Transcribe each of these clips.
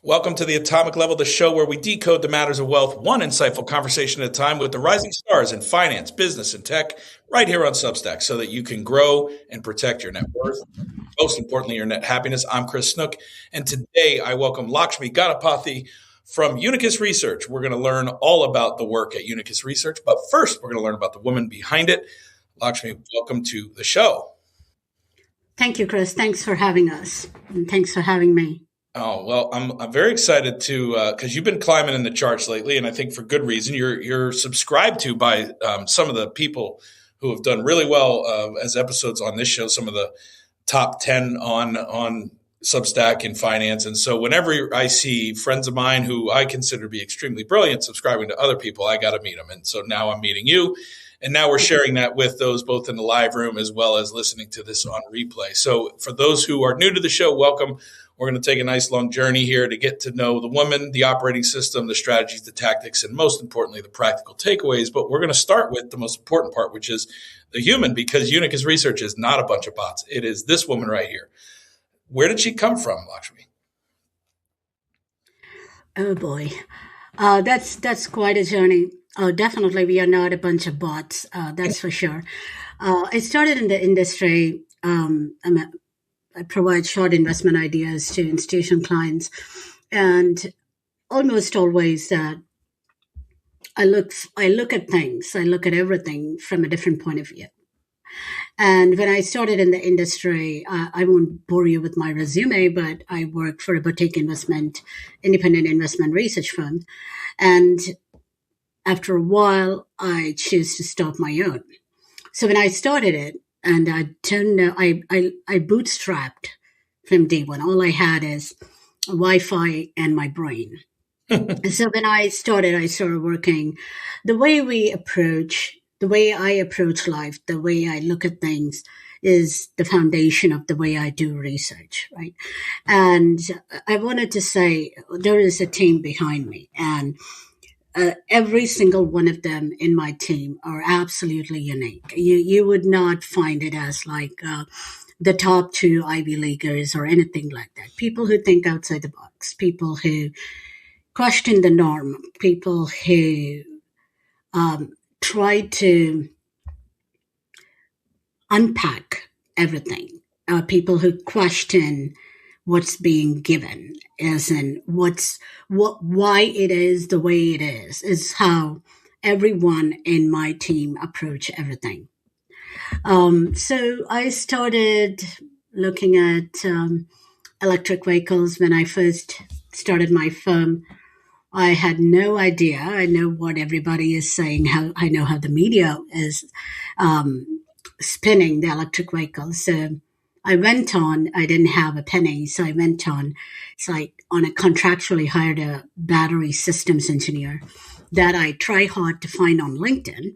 Welcome to the Atomic Level, the show where we decode the matters of wealth, one insightful conversation at a time with the rising stars in finance, business, and tech, right here on Substack, so that you can grow and protect your net worth. Most importantly, your net happiness. I'm Chris Snook, and today I welcome Lakshmi Gadapathi from Unicus Research. We're going to learn all about the work at Unicus Research, but first, we're going to learn about the woman behind it. Lakshmi, welcome to the show. Thank you, Chris. Thanks for having us, and thanks for having me. Oh, well, I'm very excited to because you've been climbing in the charts lately, and I think for good reason. You're subscribed to by some of the people who have done really well as episodes on this show. Some of the top 10 on Substack in finance, and so whenever I see friends of mine who I consider to be extremely brilliant subscribing to other people, I got to meet them. And so now I'm meeting you. And now we're sharing that with those both in the live room as well as listening to this on replay. So for those who are new to the show, welcome. We're going to take a nice long journey here to get to know the woman, the operating system, the strategies, the tactics, and most importantly, the practical takeaways. But we're going to start with the most important part, which is the human, because Unicus Research is not a bunch of bots. It is this woman right here. Where did she come from, Lakshmi? Oh, boy. That's quite a journey. Definitely, we are not a bunch of bots. That's for sure. I started in the industry. I provide short investment ideas to institutional clients, and almost always I look at things. I look at everything from a different point of view. And when I started in the industry, I won't bore you with my resume, but I worked for a boutique independent investment research firm, and after a while, I chose to start my own. So when I started it, and I don't know, I bootstrapped from day one. All I had is Wi-Fi and my brain. So when I started working. The way I approach life, the way I look at things is the foundation of the way I do research, right? And I wanted to say there is a team behind me, and every single one of them in my team are absolutely unique. You would not find it as like the top two Ivy Leaguers or anything like that. People who think outside the box, people who question the norm, people who try to unpack everything, people who question what's being given, as in why it is the way it is how everyone in my team approach everything. So I started looking at electric vehicles when I first started my firm. I had no idea. I know what everybody is saying. I know how the media is spinning the electric vehicles. So I didn't have a penny, so I went on, it's like on a contractually hired a battery systems engineer that I try hard to find on LinkedIn,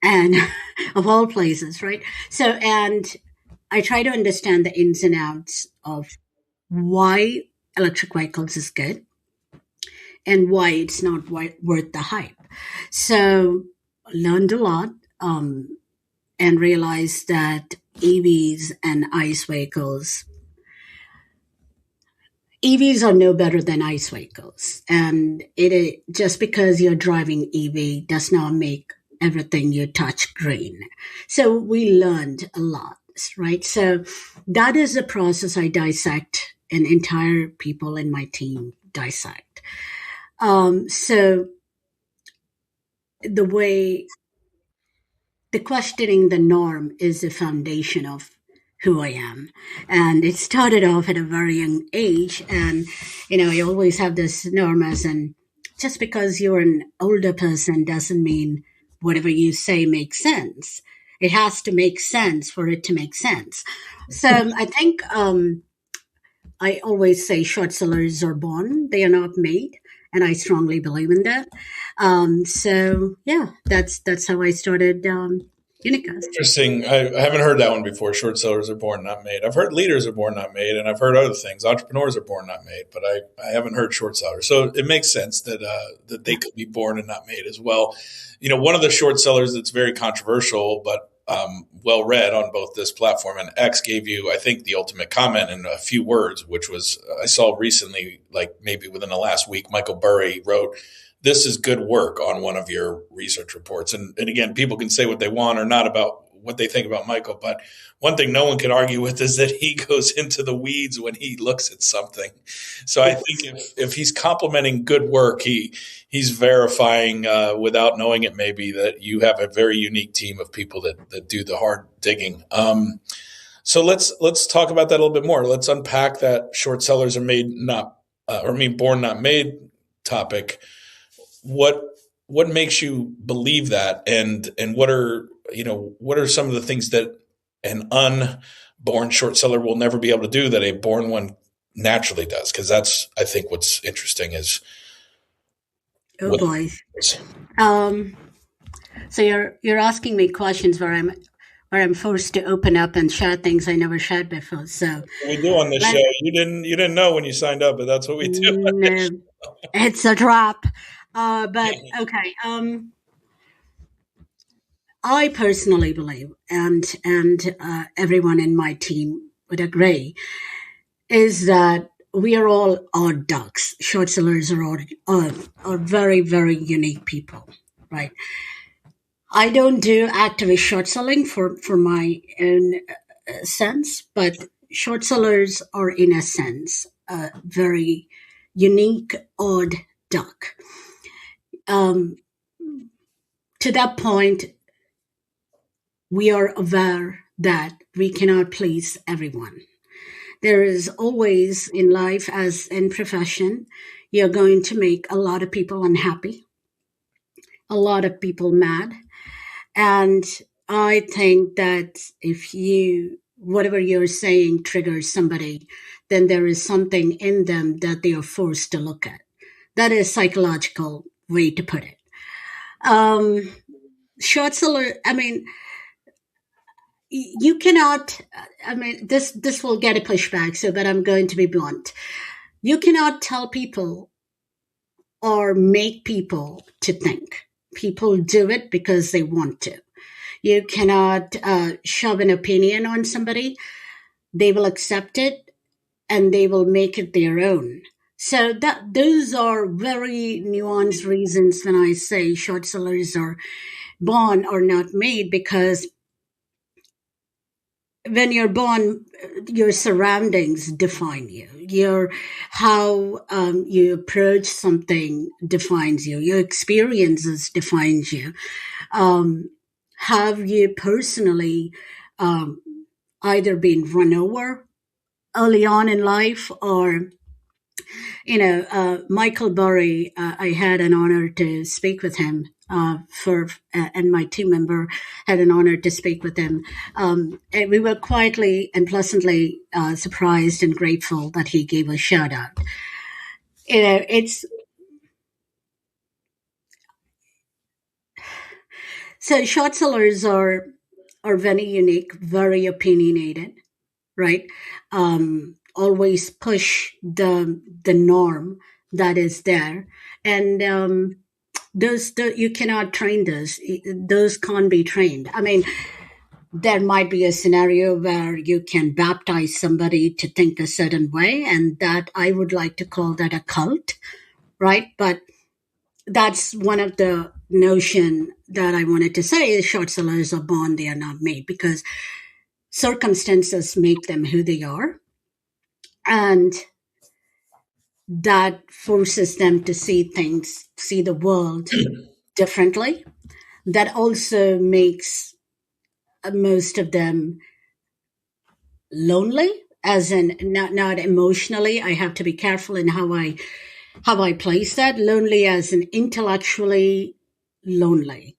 and of all places, right? So, and I try to understand the ins and outs of why electric vehicles is good and why it's not worth the hype. So, learned a lot, and realized that EVs and ICE vehicles, EVs are no better than ICE vehicles. And just because you're driving EV does not make everything you touch green. So we learned a lot, right? So that is the process I dissect, and entire people in my team dissect. So the questioning the norm is the foundation of who I am. And it started off at a very young age. And, I always have this norm as just because you're an older person doesn't mean whatever you say makes sense. It has to make sense for it to make sense. So I think I always say short sellers are born, they are not made. And I strongly believe in that. So yeah, that's how I started Unicus. Interesting. I haven't heard that one before. Short sellers are born, not made. I've heard leaders are born, not made, and I've heard other things. Entrepreneurs are born, not made, but I haven't heard short sellers. So it makes sense that that they could be born and not made as well. One of the short sellers that's very controversial, but well read on both this platform and X gave you, I think, the ultimate comment in a few words, which was I saw recently, like maybe within the last week, Michael Burry wrote, "This is good work" on one of your research reports. And again, people can say what they want or not about what they think about Michael, but one thing no one can argue with is that he goes into the weeds when he looks at something. So I think if he's complimenting good work, he's verifying without knowing it maybe that you have a very unique team of people that do the hard digging. So let's talk about that a little bit more. Let's unpack that short sellers are made not, born not made topic. What makes you believe that, and what are some of the things that an unborn short seller will never be able to do that a born one naturally does? Because that's, I think, what's interesting is. Oh boy. So you're asking me questions where I'm forced to open up and share things I never shared before. So we do on this show. You didn't know when you signed up, but that's what we do. No, it's a trap. But okay. I personally believe, and everyone in my team would agree, is that we are all odd ducks. Short sellers are very, very unique people, right? I don't do activist short selling for my own sense, but short sellers are, in a sense, a very unique, odd duck. To that point, we are aware that we cannot please everyone. There is always in life, as in profession, you're going to make a lot of people unhappy, a lot of people mad. And I think that if whatever you're saying triggers somebody, then there is something in them that they are forced to look at. That is psychological way to put it. Short seller, you cannot, this will get a pushback, but I'm going to be blunt. You cannot tell people or make people to think. People do it because they want to. You cannot shove an opinion on somebody. They will accept it and they will make it their own. So those are very nuanced reasons when I say short sellers are born or not made, because when you're born, your surroundings define you. How you approach something defines you. Your experiences defines you. Have you personally either been run over early on in life, or Michael Burry? I had an honor to speak with him. And my team member had an honor to speak with him. And we were quietly and pleasantly surprised and grateful that he gave a shout out. So short sellers are very unique, very opinionated, right? Always push the norm that is there, and you cannot train those. Those can't be trained. There might be a scenario where you can baptize somebody to think a certain way, and that I would like to call that a cult, right? But that's one of the notion that I wanted to say is short sellers are born, they are not made, because circumstances make them who they are. And that forces them to see the world differently. That also makes most of them lonely, as in not emotionally. I have to be careful in how I place that. Lonely as in intellectually lonely,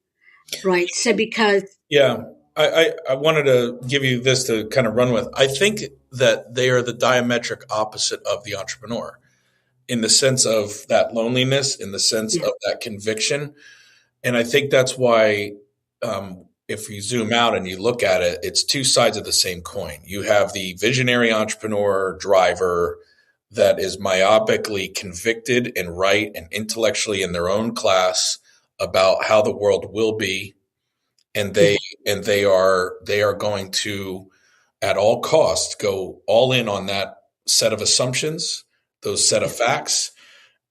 right? So because I wanted to give you this to kind of run with. I think that they are the diametric opposite of the entrepreneur, in the sense of that loneliness, in the sense of that conviction. And I think that's why if you zoom out and you look at it, it's two sides of the same coin. You have the visionary entrepreneur driver that is myopically convicted and right and intellectually in their own class about how the world will be and Yeah. they are going to at all costs go all in on that set of assumptions, those set of Yeah. facts,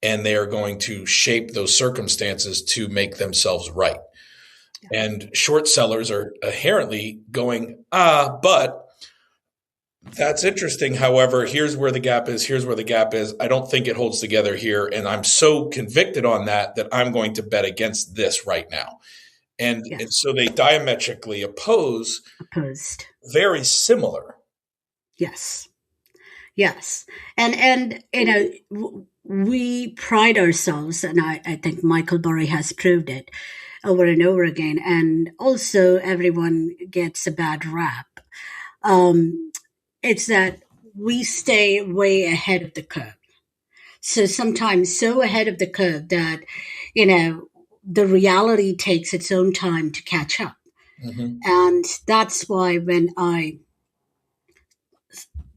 and they are going to shape those circumstances to make themselves right. Yeah. And short sellers are inherently going, but that's interesting. However, here's where the gap is. Here's where the gap is. I don't think it holds together here. And I'm so convicted on that I'm going to bet against this right now. And Yes. so they diametrically oppose, Opposed. very similar. Yes. Yes. And we pride ourselves, and I think Michael Burry has proved it over and over again. And also, everyone gets a bad rap. It's that we stay way ahead of the curve. So sometimes so ahead of the curve that, the reality takes its own time to catch up. Mm-hmm. And that's why when I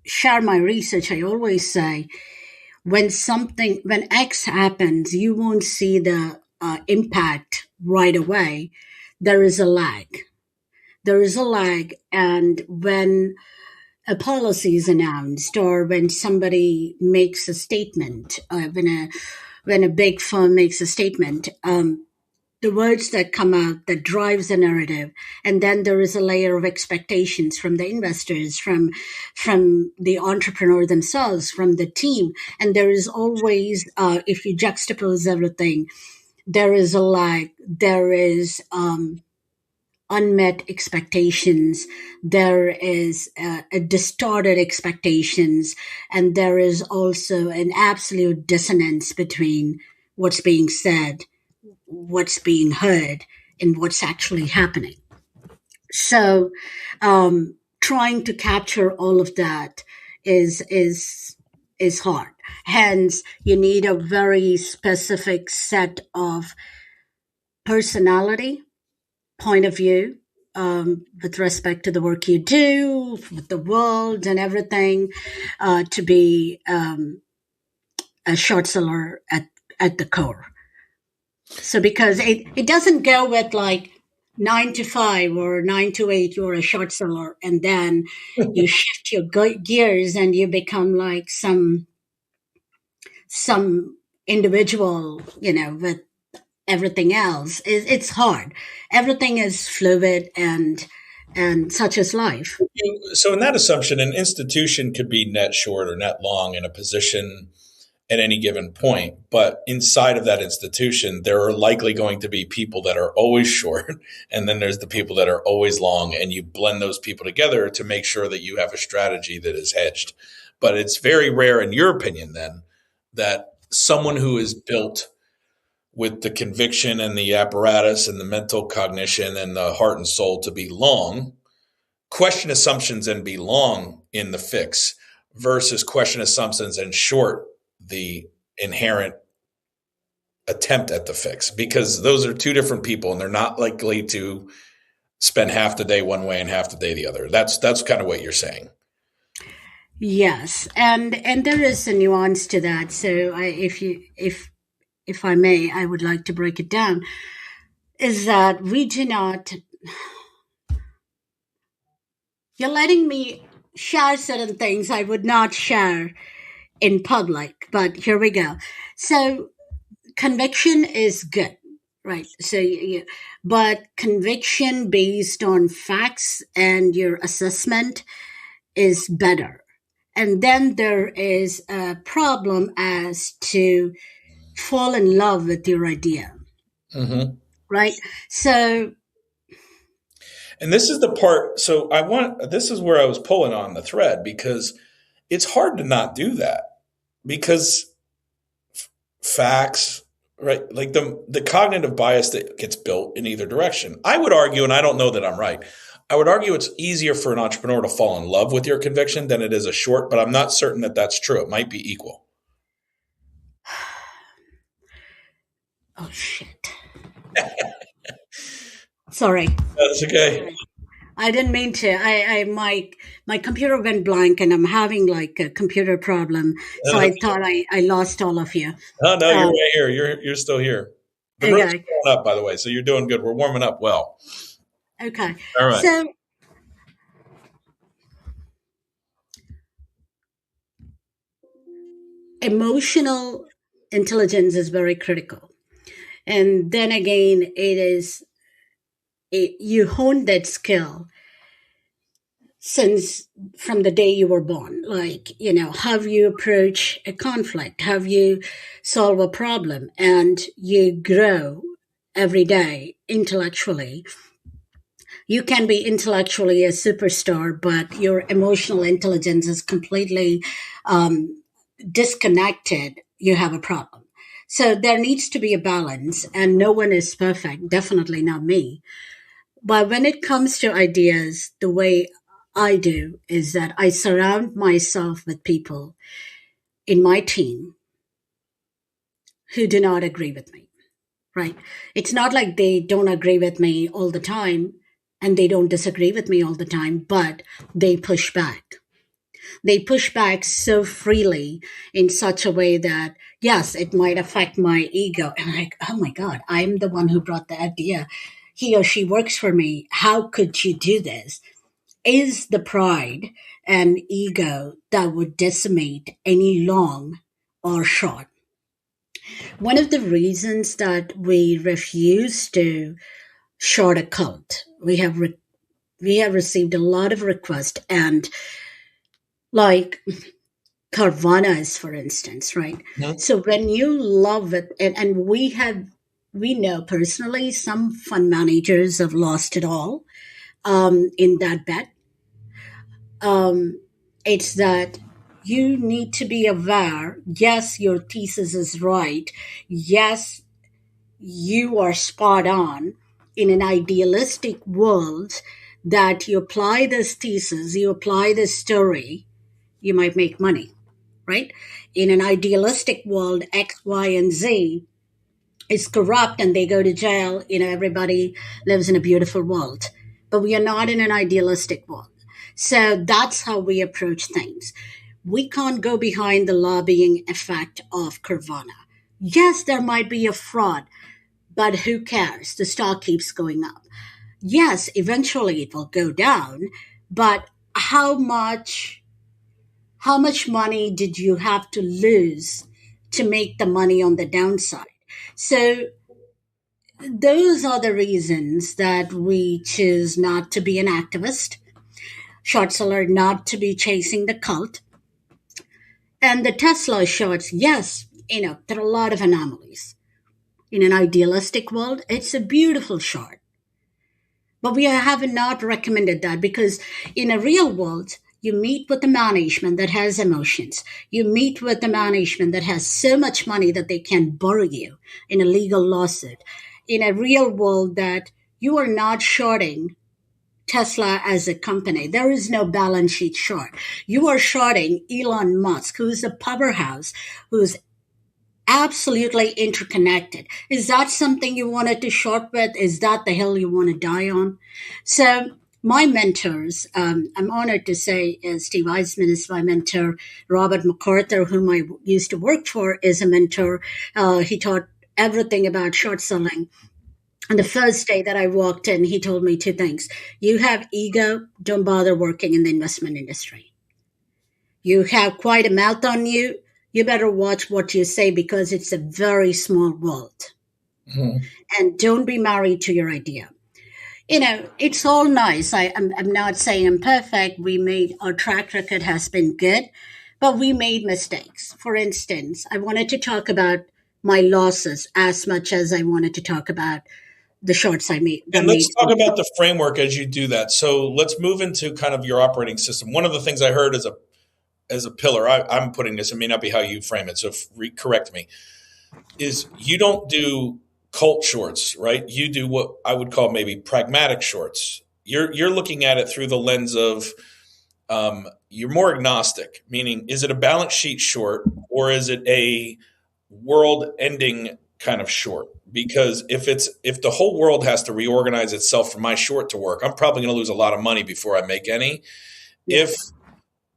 share my research, I always say, when X happens, you won't see the impact right away. There is a lag. There is a lag. And when a policy is announced, or when somebody makes a statement, when a big firm makes a statement, the words that come out that drives the narrative, and then there is a layer of expectations from the investors, from the entrepreneur themselves, from the team, and there is always, if you juxtapose everything, there is a lag. There is unmet expectations, there is a distorted expectations, and there is also an absolute dissonance between what's being said, what's being heard, and what's actually happening. So trying to capture all of that is hard. Hence, you need a very specific set of personality, point of view, with respect to the work you do, with the world and everything, to be a short seller at the core. So because it doesn't go with like 9 to 5 or 9 to 8, you're a short seller, and then you shift your gears and you become like some individual, with everything else. It's hard. Everything is fluid, and such is life. So in that assumption, an institution could be net short or net long in a position at any given point. But inside of that institution, there are likely going to be people that are always short, and then there's the people that are always long, and you blend those people together to make sure that you have a strategy that is hedged. But it's very rare, in your opinion, then, that someone who is built with the conviction and the apparatus and the mental cognition and the heart and soul to be long, question assumptions and be long in the fix versus question assumptions and short the inherent attempt at the fix, because those are two different people and they're not likely to spend half the day one way and half the day the other. That's kind of what you're saying. Yes, and there is a nuance to that. So if I may, I would like to break it down. Is that we do not. You're letting me share certain things I would not share in public, but here we go. So conviction is good, right? So, but conviction based on facts and your assessment is better. And then there is a problem as to fall in love with your idea, Mm-hmm. right? So, and this is the part. So this is where I was pulling on the thread, because it's hard to not do that, because facts, right? Like the cognitive bias that gets built in either direction. I would argue, and I don't know that I'm right, I would argue it's easier for an entrepreneur to fall in love with your conviction than it is a short, but I'm not certain that that's true. It might be equal. oh shit. Sorry. That's okay. I didn't mean to. My computer went blank, and I'm having like a computer problem. So I thought I lost all of you. No, you're right here. You're still here. The room's Okay. going up, by the way, so you're doing good. We're warming up well. Okay. All right. So emotional intelligence is very critical. And then again, you hone that skill since from the day you were born. Like, how you approach a conflict, how you solve a problem, and you grow every day intellectually. You can be intellectually a superstar, but your emotional intelligence is completely um, disconnected. You have a problem. So there needs to be a balance, and no one is perfect, definitely not me. But when it comes to ideas, the way I do is that I surround myself with people in my team who do not agree with me, right? It's not like they don't agree with me all the time and they don't disagree with me all the time, but they push back. They push back so freely in such a way that, yes, it might affect my ego. And I'm like, oh my God, I'm the one who brought the idea. He or she works for me. How could you do this? Is the pride and ego that would decimate any long or short. One of the reasons that we refuse to short a cult, we have received a lot of requests, and like Carvanas, for instance, right? Mhm. So when you love it, and we know personally some fund managers have lost it all in that bet. Um, it's that you need to be aware. Yes, your thesis is right. Yes, you are spot on in an idealistic world that you apply this thesis, you apply this story, you might make money, right? In an idealistic world, X, Y, and Z is corrupt and they go to jail. Everybody lives in a beautiful world. But we are not in an idealistic world. So that's how we approach things. We can't go behind the lobbying effect of Carvana. Yes, there might be a fraud, but who cares? The stock keeps going up. Yes, eventually it will go down, but how much money did you have to lose to make the money on the downside? So those are the reasons that we choose not to be an activist, short seller, not to be chasing the cult. And the Tesla shorts, yes, there are a lot of anomalies. In an idealistic world, it's a beautiful short. But we have not recommended that because in a real world, you meet with the management that has emotions. You meet with the management that has so much money that they can bury you in a legal lawsuit. In a real world that you are not shorting Tesla as a company. There is no balance sheet short. You are shorting Elon Musk, who's a powerhouse, who's absolutely interconnected. Is that something you wanted to short with? Is that the hill you want to die on? So, my mentors, I'm honored to say Steve Eisman is my mentor. Robert MacArthur, whom I used to work for, is a mentor. He taught everything about short selling. And the first day that I walked in, he told me two things. You have ego, don't bother working in the investment industry. You have quite a mouth on you. You better watch what you say because it's a very small world. Mhm. And don't be married to your idea. It's all nice. I'm not saying I'm perfect. Our track record has been good, but we made mistakes. For instance, I wanted to talk about my losses as much as I wanted to talk about the shorts I made that And let's made. talk about the framework as you do that. So let's move into kind of your operating system. One of the things I heard as a pillar, I'm putting this, it may not be how you frame it, so correct me, is you don't do cult shorts, right? You do what I would call maybe pragmatic shorts. You're looking at it through the lens of you're more agnostic, meaning is it a balance sheet short or is it a world ending kind of short? Because if the whole world has to reorganize itself for my short to work, I'm probably going to lose a lot of money before I make any. If Yes.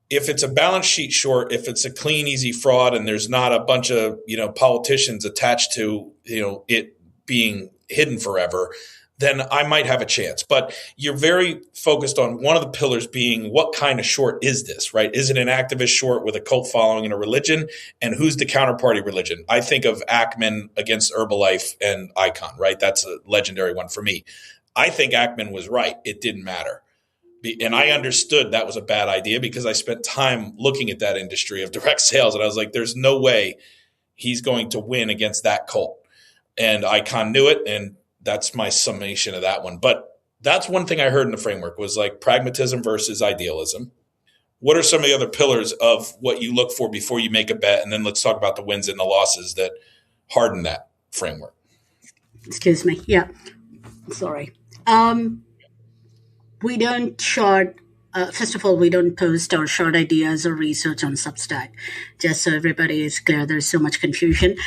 if it's a balance sheet short, if it's a clean, easy fraud, and there's not a bunch of politicians attached to it being hidden forever, then I might have a chance. But you're very focused on one of the pillars being what kind of short is this, right? Is it an activist short with a cult following and a religion? And who's the counterparty religion? I think of Ackman against Herbalife and Icon, right? That's a legendary one for me. I think Ackman was right. It didn't matter. And I understood that was a bad idea because I spent time looking at that industry of direct sales. And I was like, there's no way he's going to win against that cult. And Icon knew it. And that's my summation of that one. But that's one thing I heard in the framework was like pragmatism versus idealism. What are some of the other pillars of what you look for before you make a bet? And then let's talk about the wins and the losses that harden that framework. Excuse me. Yeah. Sorry. We don't short. First of all, we don't post our short ideas or research on Substack. Just so everybody is clear, there's so much confusion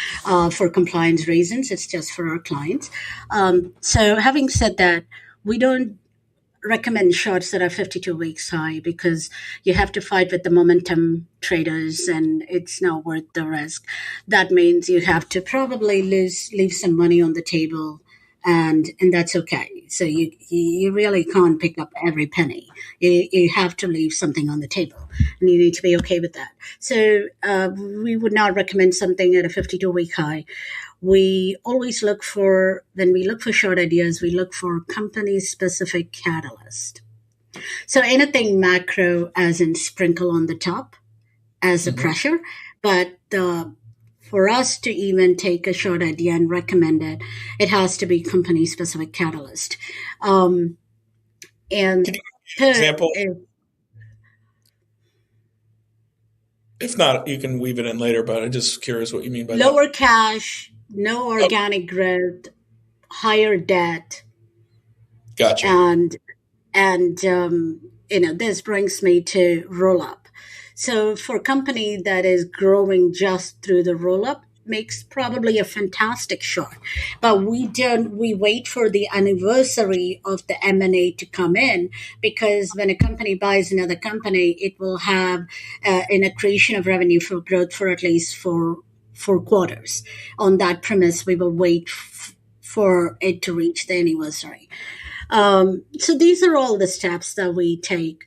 for compliance reasons. It's just for our clients. So having said that, we don't recommend shorts that are 52 weeks high because you have to fight with the momentum traders and it's not worth the risk. That means you have to probably leave some money on the table. And that's okay. So you really can't pick up every penny. You have to leave something on the table, and you need to be okay with that. So we would not recommend something at a 52-week high. We always look for, when we look for short ideas, we look for company-specific catalyst. So anything macro, as in sprinkle on the top, as a pressure, but for us to even take a short idea and recommend it, it has to be company-specific catalyst. And Can you give an example? If not, you can weave it in later, but I'm just curious what you mean by lower cash, no organic growth, higher debt. Gotcha. And this brings me to roll up. So for a company that is growing just through the roll up makes probably a fantastic short. But we wait for the anniversary of the M&A to come in, because when a company buys another company, it will have an accretion of revenue for growth for at least four quarters. On that premise, we will wait for it to reach the anniversary. So these are all the steps that we take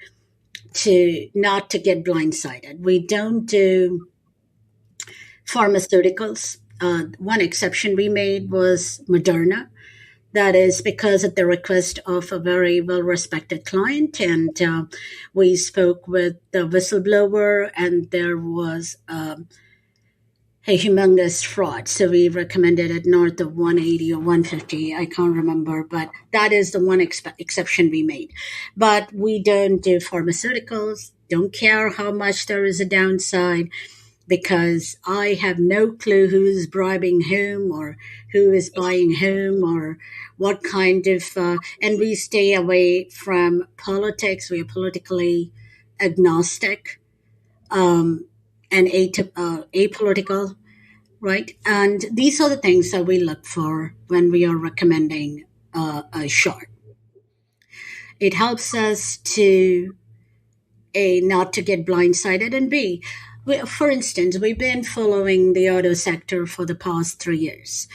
to not to get blindsided. We don't do pharmaceuticals. One exception we made was Moderna. That is because at the request of a very well-respected client, and we spoke with the whistleblower, and there was a humongous fraud. So we recommended it north of 180 or 150. I can't remember, but that is the one exception we made. But we don't do pharmaceuticals. Don't care how much there is a downside, because I have no clue who is bribing whom or who is buying whom or what kind of, and we stay away from politics. We are politically agnostic. And apolitical, right? And these are the things that we look for when we are recommending a short. It helps us to not to get blindsided, and B, for instance, we've been following the auto sector for the past 3 years,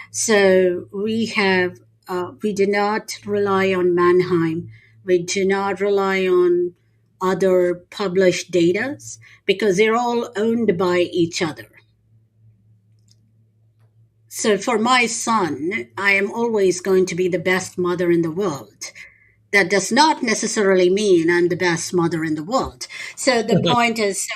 so we do not rely on Mannheim. We do not rely on other published data, because they're all owned by each other. So for my son, I am always going to be the best mother in the world. That does not necessarily mean I'm the best mother in the world. So the point is,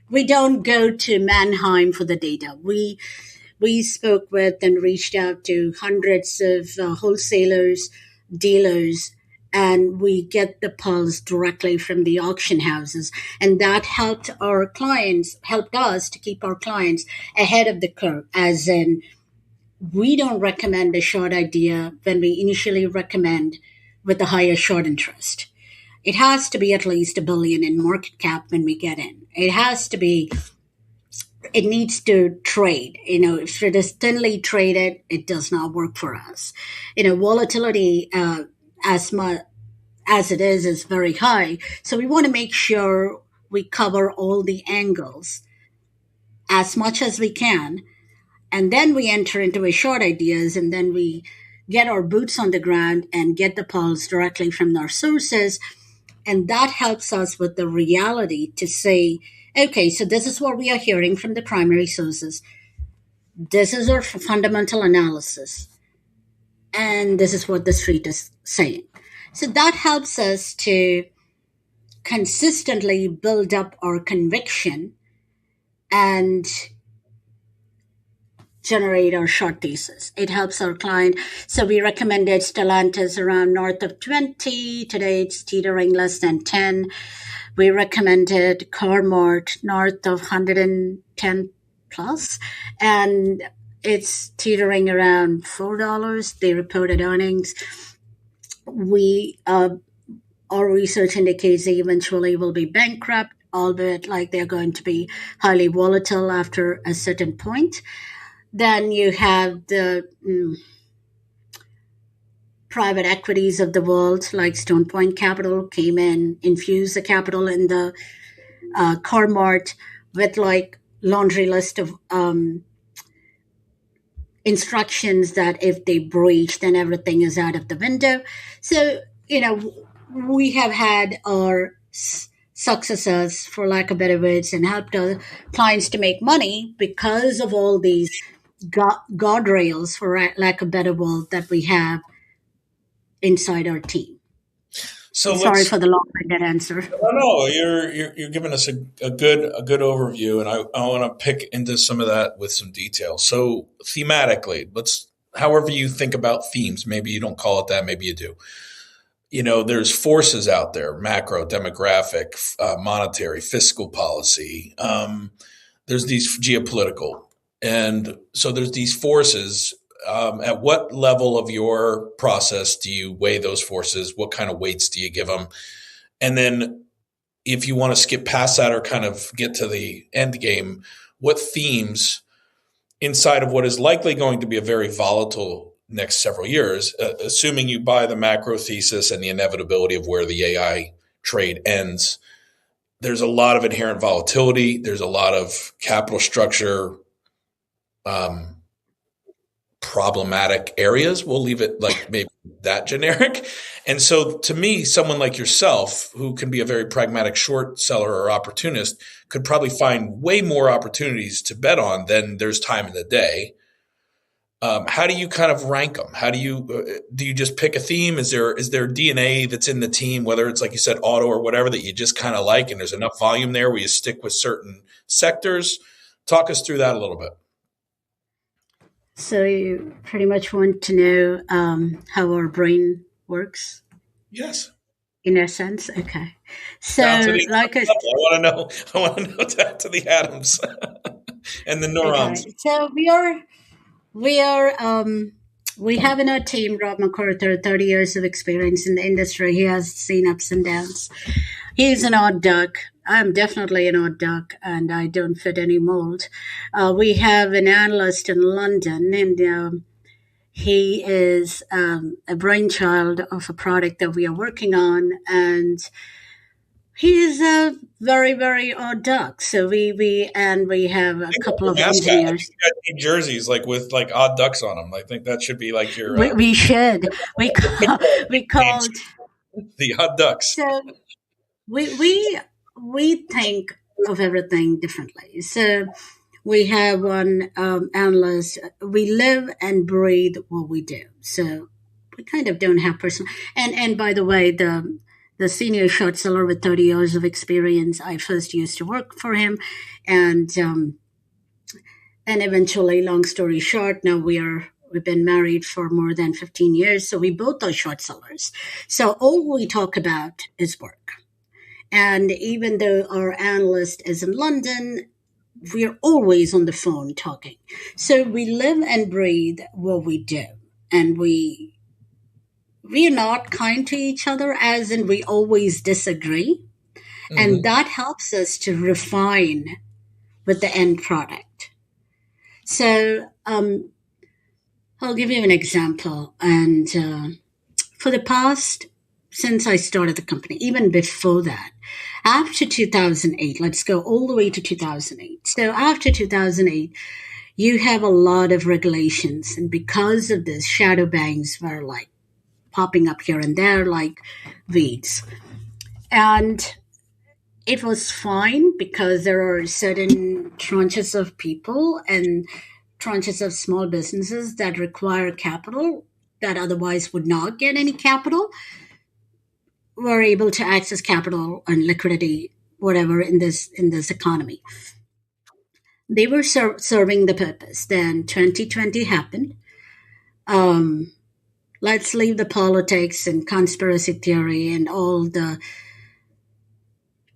we don't go to Mannheim for the data. We spoke with and reached out to hundreds of wholesalers, dealers, and we get the pulse directly from the auction houses. And that helped us to keep our clients ahead of the curve, as in, we don't recommend a short idea when we initially recommend with a higher short interest. It has to be at least $1 billion in market cap when we get in. It needs to trade. If it is thinly traded, it does not work for us. Volatility, as much as it is very high. So we want to make sure we cover all the angles as much as we can. And then we enter into a short ideas, and then we get our boots on the ground and get the pulse directly from our sources. And that helps us with the reality to say, okay, so this is what we are hearing from the primary sources. This is our fundamental analysis. And this is what the street is saying. So that helps us to consistently build up our conviction and generate our short thesis. It helps our client. So we recommended Stellantis around north of 20. Today it's teetering less than 10. We recommended Carmart north of 110 plus. And it's teetering around $4. They reported earnings. Our research indicates they eventually will be bankrupt, albeit like they're going to be highly volatile after a certain point. Then you have the private equities of the world, like Stone Point Capital came in, infused the capital in the Carmart with like laundry list of instructions that if they breach, then everything is out of the window. So, we have had our successes, for lack of better words, and helped our clients to make money because of all these guardrails, for lack of better word, that we have inside our team. So sorry for the long-winded answer. No, you're giving us a good overview, and I want to pick into some of that with some detail. So thematically, however you think about themes, maybe you don't call it that, maybe you do. There's forces out there: macro, demographic, monetary, fiscal policy. There's these geopolitical, and so there's these forces. At what level of your process do you weigh those forces? What kind of weights do you give them? And then if you want to skip past that or kind of get to the end game, what themes inside of what is likely going to be a very volatile next several years, assuming you buy the macro thesis and the inevitability of where the AI trade ends, there's a lot of inherent volatility. There's a lot of capital structure, problematic areas. We'll leave it like maybe that generic. And so to me, someone like yourself, who can be a very pragmatic short seller or opportunist, could probably find way more opportunities to bet on than there's time in the day. How do you kind of rank them? How do you just pick a theme? Is there DNA that's in the team, whether it's like you said, auto or whatever, that you just kind of like, and there's enough volume there where you stick with certain sectors? Talk us through that a little bit. So you pretty much want to know how our brain works? Yes. In a sense, okay. So, like I want to know down to the atoms and the neurons. Okay. So we have in our team Rob McArthur, 30 years of experience in the industry. He has seen ups and downs. He's an odd duck. I'm definitely an odd duck, and I don't fit any mold. We have an analyst in London, and he is a brainchild of a product that we are working on, and he's a very, very odd duck. So we have a couple of engineers. Jerseys like with like odd ducks on them. I think that should be like your. We should. We called the odd ducks. So we think of everything differently. So we have one analyst. We live and breathe what we do. So we kind of don't have personal. And by the way, the senior short seller with 30 years of experience, I first used to work for him, and eventually, long story short, now we've been married for more than 15 years, so we both are short sellers. So all we talk about is work. And even though our analyst is in London, we're always on the phone talking. So we live and breathe what we do. And we're not kind to each other, as in we always disagree. Mm-hmm. And that helps us to refine with the end product. So I'll give you an example. And for the past, since I started the company, even before that, after 2008, let's go all the way to 2008. So after 2008, you have a lot of regulations. And because of this, shadow banks were like popping up here and there like weeds. And it was fine because there are certain tranches of people and tranches of small businesses that require capital that otherwise would not get any capital were able to access capital and liquidity, whatever, in this economy. They were serving the purpose. Then 2020 happened. Um, let's leave the politics and conspiracy theory and all the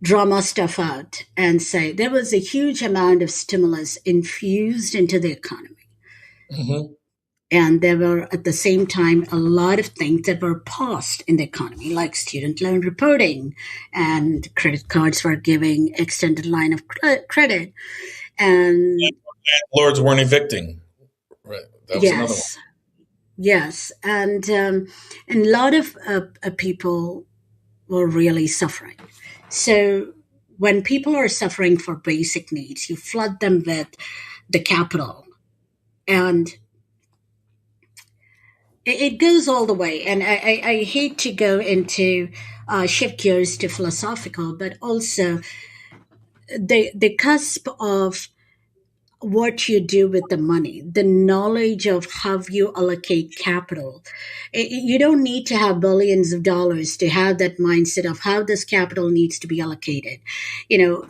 drama stuff out and say there was a huge amount of stimulus infused into the economy. Hmm. And there were at the same time a lot of things that were paused in the economy, like student loan reporting, and credit cards were giving extended line of credit. And Lords weren't evicting. Right. That was another one. yes, yes, and a lot of people were really suffering. So when people are suffering for basic needs, you flood them with the capital, and it goes all the way. And I hate to go into shift gears to philosophical, but also the cusp of what you do with the money, the knowledge of how you allocate capital. You don't need to have billions of dollars to have that mindset of how this capital needs to be allocated. You know,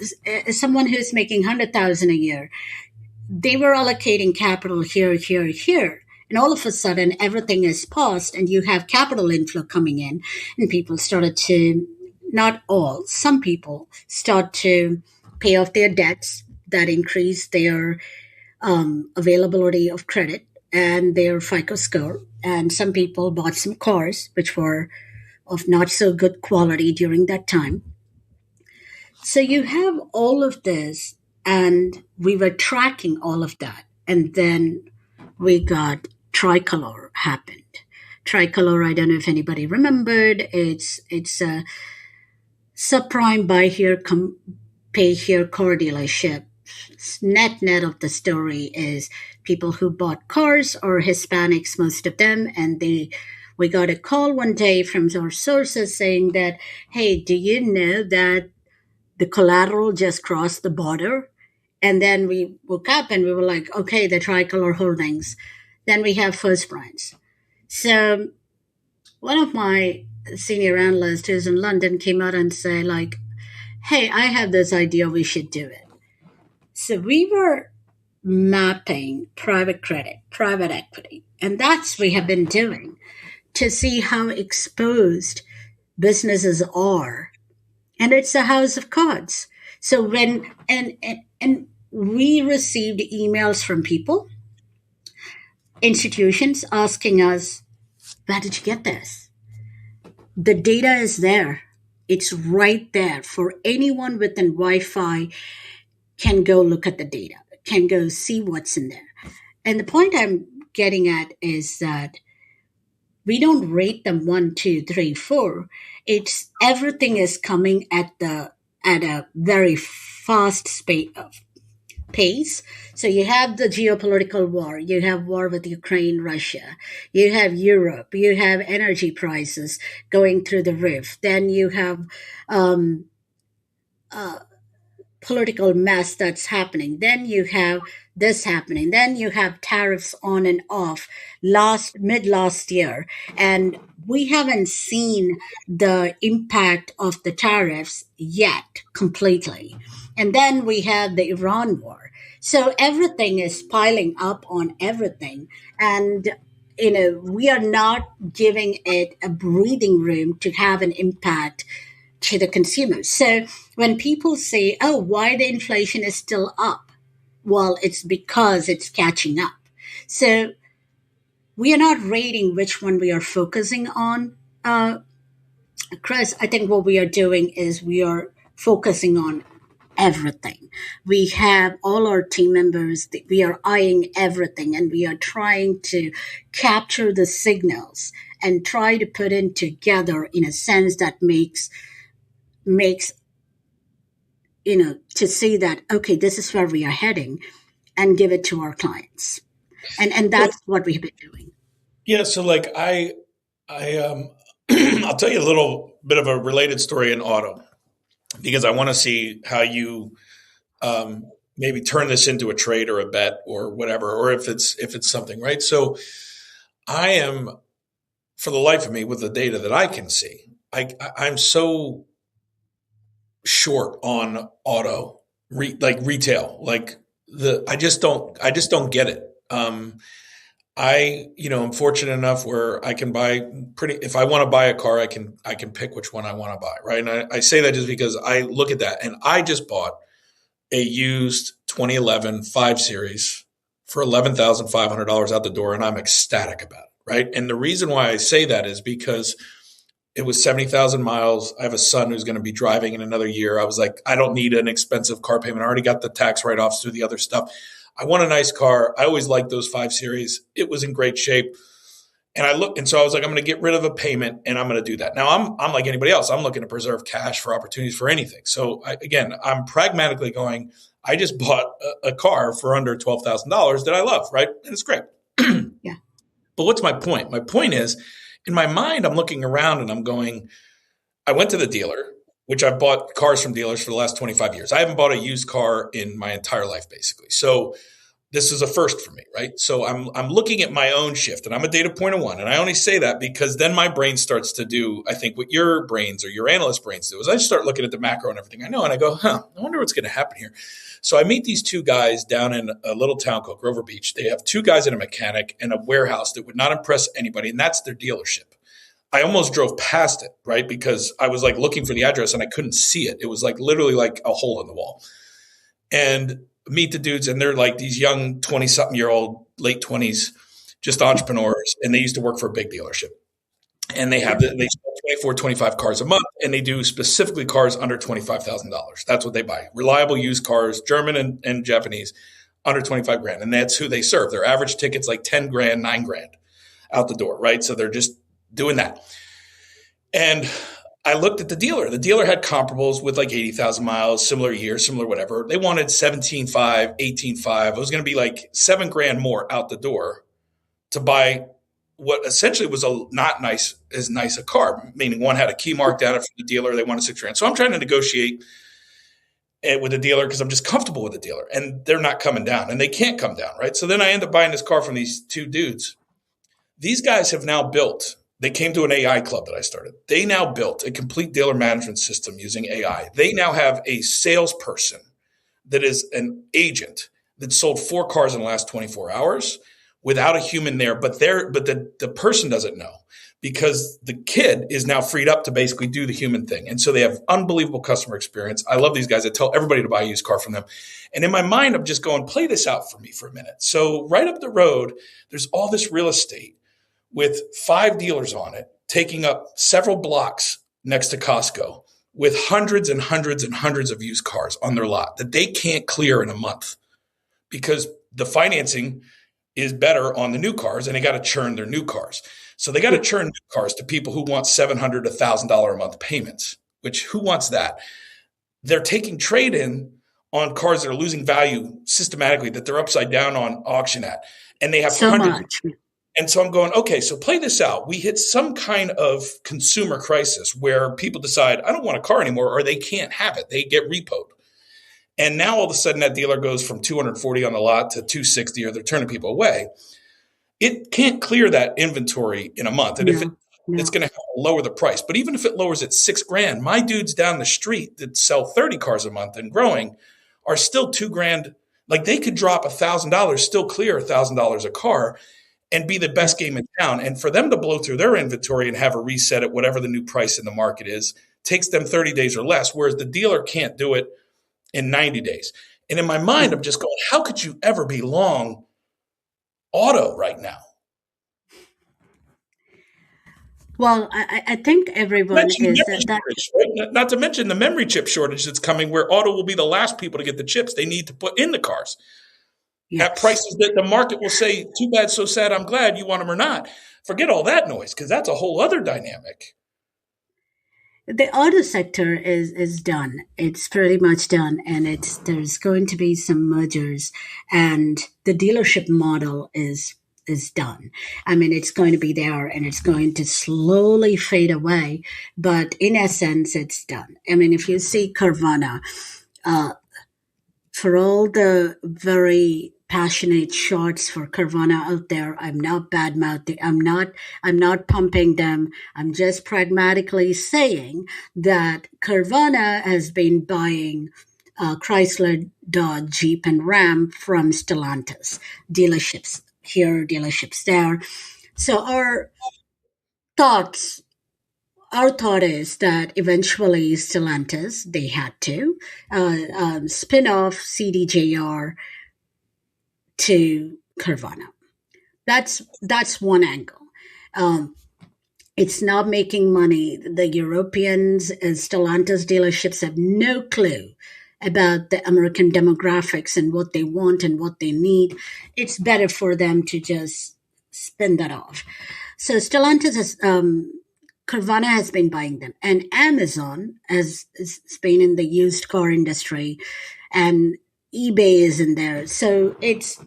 someone who's making 100,000 a year, they were allocating capital here, here, here. And all of a sudden, everything is paused, and you have capital inflow coming in, and people started to, not all, some people start to pay off their debts that increase their availability of credit and their FICO score. And some people bought some cars, which were of not so good quality during that time. So you have all of this, and we were tracking all of that. And then we got Tricolor happened. Tricolor, I don't know if anybody remembered. It's a subprime buy here, pay here car dealership. Net of the story is people who bought cars are Hispanics, most of them, and we got a call one day from our sources saying that, hey, do you know that the collateral just crossed the border? And then we woke up and we were like, okay, the Tricolor Holdings. Then we have First Brands. So one of my senior analysts who's in London came out and said, like, hey, I have this idea, we should do it. So we were mapping private credit, private equity, and that's what we have been doing to see how exposed businesses are. And it's a house of cards. So when and we received emails from people, institutions asking us, where did you get this? The data is there. It's right there for anyone within Wi-Fi can go look at the data, can go see what's in there. And the point I'm getting at is that we don't rate them 1, 2, 3, 4. It's everything is coming at a very fast pace. So you have the geopolitical war, you have war with Ukraine, Russia, you have Europe, you have energy prices going through the roof. Then you have political mess that's happening. Then you have this happening. Then you have tariffs on and off mid last year. And we haven't seen the impact of the tariffs yet completely. And then we have the Iran war. So everything is piling up on everything. And we are not giving it a breathing room to have an impact to the consumers. So when people say, oh, why the inflation is still up? Well, it's because it's catching up. So we are not rating which one we are focusing on. Chris, I think what we are doing is we are focusing on everything. We have all our team members, we are eyeing everything, and we are trying to capture the signals and try to put it together in a sense that makes to see that, okay, this is where we are heading. and give it to our clients. And So, that's what we've been doing. yeah, so like I I'll tell you a little bit of a related story in auto because I want to see how you um, maybe turn this into a trade or a bet or whatever, or if it's something, right? So I am, for the life of me, with the data that I can see, I'm so short on auto, like retail, like I just don't get it. I'm fortunate enough where I can buy if I want to buy a car, I can pick which one I want to buy, right? And I say that just because I look at that and I just bought a used 2011 5 Series for $11,500 out the door, and I'm ecstatic about it, right? And the reason why I say that is because it was 70,000 miles. I have a son who's going to be driving in another year. I was like, I don't need an expensive car payment. I already got the tax write-offs through the other stuff. I want a nice car. I always liked those 5 Series. It was in great shape. And so I was like, I'm going to get rid of a payment and I'm going to do that. Now I'm like anybody else. I'm looking to preserve cash for opportunities for anything. So I'm pragmatically going, I just bought a car for under $12,000 that I love, right? And it's great. Yeah. But what's my point? My point is, in my mind, I'm looking around and I'm going, I went to the dealer, which I've bought cars from dealers for the last 25 years. I haven't bought a used car in my entire life, basically. So this is a first for me, right? So I'm looking at my own shift, and I'm a data point of one. And I only say that because then my brain starts to do, I think, what your brains or your analyst brains do, is I start looking at the macro and everything I know, and I go, I wonder what's going to happen here. So I meet these two guys down in a little town called Grover Beach. They have two guys and a mechanic and a warehouse that would not impress anybody, and that's their dealership. I almost drove past it, right? Because I was like looking for the address and I couldn't see it. It was like literally like a hole in the wall. And meet the dudes, and they're like these young 20-something-year-old, late 20s, just entrepreneurs, and they used to work for a big dealership. And they sell 24, 25 cars a month, and they do specifically cars under $25,000. That's what they buy. Reliable used cars, German and Japanese, under 25 grand. And that's who they serve. Their average ticket's like 10 grand, 9 grand out the door, right? So they're just doing that. And I looked at the dealer. The dealer had comparables with like 80,000 miles, similar year, similar whatever. They wanted 17.5, 18.5. It was going to be like 7 grand more out the door to buy what essentially was not nice a car, meaning one had a key mark down it from the dealer. They wanted 6 grand. So I'm trying to negotiate it with the dealer because I'm just comfortable with the dealer, and they're not coming down, and they can't come down, right? So then I end up buying this car from these two dudes. These guys have now built. They came to an AI club that I started. They now built a complete dealer management system using AI. They now have a salesperson that is an agent that sold 4 cars in the last 24 hours without a human there. But the person doesn't know because the kid is now freed up to basically do the human thing. And so they have unbelievable customer experience. I love these guys. I tell everybody to buy a used car from them. And in my mind, I'm just going, play this out for me for a minute. So right up the road, there's all this real estate with 5 dealers on it, taking up several blocks next to Costco with hundreds and hundreds and hundreds of used cars on their lot that they can't clear in a month because the financing is better on the new cars and they got to churn their new cars. So they got to churn new cars to people who want $700, $1,000 a month payments, which who wants that? They're taking trade in on cars that are losing value systematically that they're upside down on auction at. And they have So hundreds. much. And so I'm going, okay, so play this out. We hit some kind of consumer crisis where people decide, I don't want a car anymore, or they can't have it. They get repoed. And now all of a sudden that dealer goes from 240 on the lot to 260, or they're turning people away. It can't clear that inventory in a month. And it's going to lower the price. But even if it lowers it 6 grand, my dudes down the street that sell 30 cars a month and growing are still 2 grand. Like they could drop $1,000, still clear $1,000 a car, and be the best game in town. And for them to blow through their inventory and have a reset at whatever the new price in the market is, takes them 30 days or less, whereas the dealer can't do it in 90 days. And in my mind, I'm just going, how could you ever be long auto right now? Well, I think everyone is that. Right? Not to mention the memory chip shortage that's coming, where auto will be the last people to get the chips they need to put in the cars. Yes. At prices that the market will say, too bad, so sad, I'm glad you want them or not. Forget all that noise, because that's a whole other dynamic. The auto sector is done. It's pretty much done, and it's there's going to be some mergers, and the dealership model is done. I mean, it's going to be there, and it's going to slowly fade away, but in essence, it's done. I mean, if you see Carvana, uh, for all the very passionate shots for Carvana out there, I'm not bad mouthing. I'm not pumping them. I'm just pragmatically saying that Carvana has been buying Chrysler, Dodge, Jeep, and Ram from Stellantis dealerships here, dealerships there. So thoughts our thought is that eventually Stellantis, they had to spin off CDJR to Carvana. That's one angle. Um, it's not making money. The Europeans and Stellantis dealerships have no clue about the American demographics and what they want and what they need. It's better for them to just spin that off. So Stellantis has Carvana has been buying them, and Amazon has been in the used car industry, and eBay is in there. So it's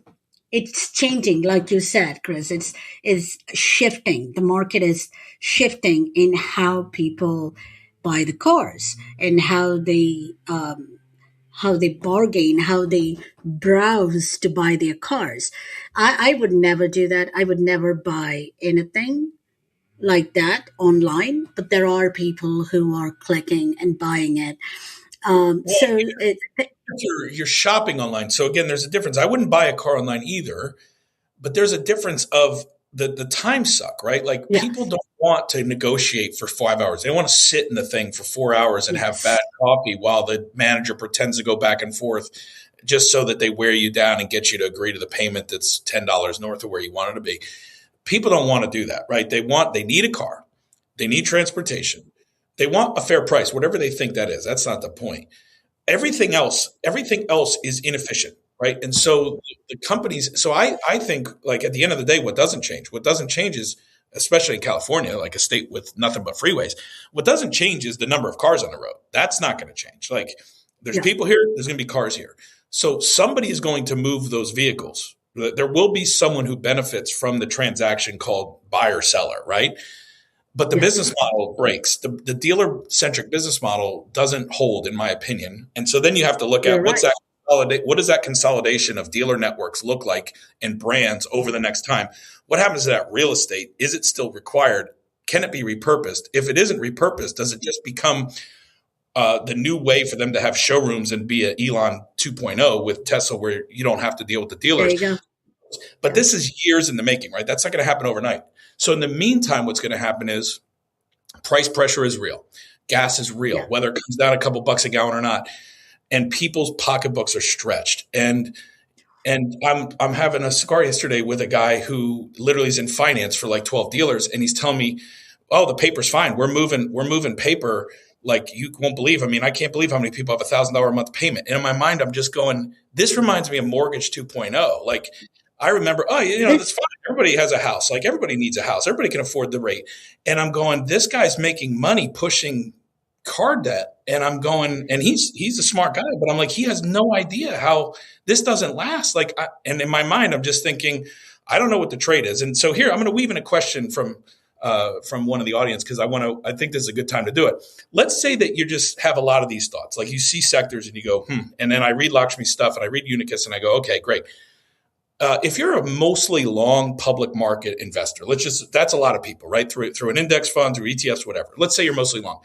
changing, like you said, Chris. It's shifting. The market is shifting in how people buy the cars and how they bargain, how they browse to buy their cars. I would never do that. I would never buy anything like that online, but there are people who are clicking and buying it. Well, So it, you're shopping online. So again, there's a difference. I wouldn't buy a car online either, but there's a difference of the time suck, right? Like people yes, don't want to negotiate for 5 hours. They don't want to sit in the thing for 4 hours and have bad yes, coffee while the manager pretends to go back and forth just so that they wear you down and get you to agree to the payment that's $10 north of where you want it to be. People don't want to do that, right? They need a car. They need transportation. They want a fair price, whatever they think that is. That's not the point. Everything else is inefficient, right? And so the companies, so I think like at the end of the day, what doesn't change is, especially in California, like a state with nothing but freeways, what doesn't change is the number of cars on the road. That's not going to change. Like there's yeah, people here, there's going to be cars here. So somebody is going to move those vehicles. There will be someone who benefits from the transaction called buyer seller, right? But the yes, business model breaks. The dealer centric business model doesn't hold, in my opinion. And so then you have to look you're at right. what does that consolidation of dealer networks look like and brands over the next time? What happens to that real estate? Is it still required? Can it be repurposed? If it isn't repurposed, does it just become the new way for them to have showrooms and be a Elon 2.0 with Tesla, where you don't have to deal with the There dealers? you go. But Yeah, this is years in the making, right? That's not going to happen overnight. So in the meantime, what's going to happen is price pressure is real. Gas is real, yeah, whether it comes down a couple bucks a gallon or not. And people's pocketbooks are stretched. And I'm having a cigar yesterday with a guy who literally is in finance for like 12 dealers, and he's telling me, "Oh, the paper's fine. We're moving paper like you won't believe. I mean, I can't believe how many people have $1,000 a month payment." And in my mind, I'm just going, "This reminds me of Mortgage 2.0." Like I remember, oh, that's fine. Everybody has a house. Like everybody needs a house. Everybody can afford the rate. And I'm going, this guy's making money pushing car debt. And I'm going, and he's a smart guy, but I'm like, he has no idea how this doesn't last. And in my mind, I'm just thinking, I don't know what the trade is. And so here, I'm going to weave in a question from one of the audience because I think this is a good time to do it. Let's say that you just have a lot of these thoughts, like you see sectors and you go, and then I read Lakshmi's stuff and I read Unicus and I go, okay, great. If you're a mostly long public market investor, that's a lot of people, right? Through an index fund, through ETFs, whatever. Let's say you're mostly long.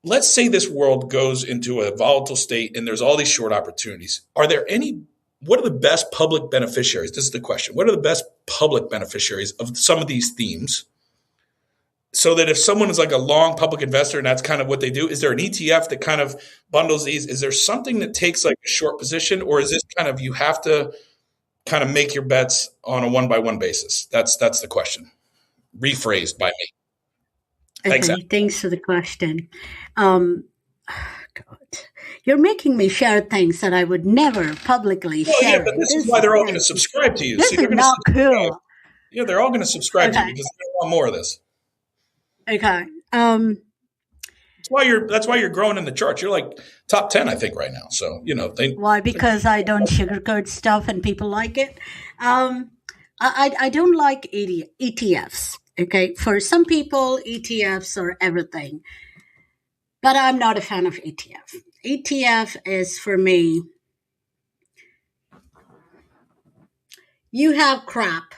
Let's say this world goes into a volatile state and there's all these short opportunities. What are the best public beneficiaries? This is the question. What are the best public beneficiaries of some of these themes? So that if someone is like a long public investor and that's kind of what they do, is there an ETF that kind of bundles these? Is there something that takes like a short position, or is this kind of you have to kind of make your bets on a one by one basis? That's the question, rephrased by me. Thanks, Al. okay, thanks for the question. Um, God, you're making me share things that I would never publicly Well, yeah, share. but this is This why they're all going to is subscribe to you. this See, is they're going to not subscribe. cool. Yeah, they're all going to subscribe to you Okay, because they want more of this. okay. That's why you're growing in the charts. You're like top 10, I think, right now. So, Why? Because I don't sugarcoat stuff and people like it. Um, I don't like ETFs. Okay, for some people, ETFs are everything, but I'm not a fan of ETF. ETF is for me. You have crap.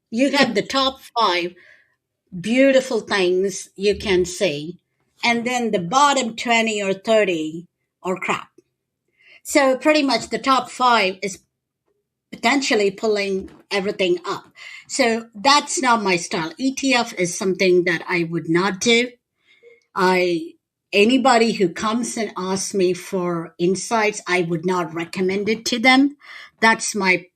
You have the top five beautiful things you can see, and then the bottom 20 or 30 are crap. So pretty much the top five is potentially pulling everything up. So that's not my style. ETF is something that I would not do. I Anybody who comes and asks me for insights, I would not recommend it to them. That's my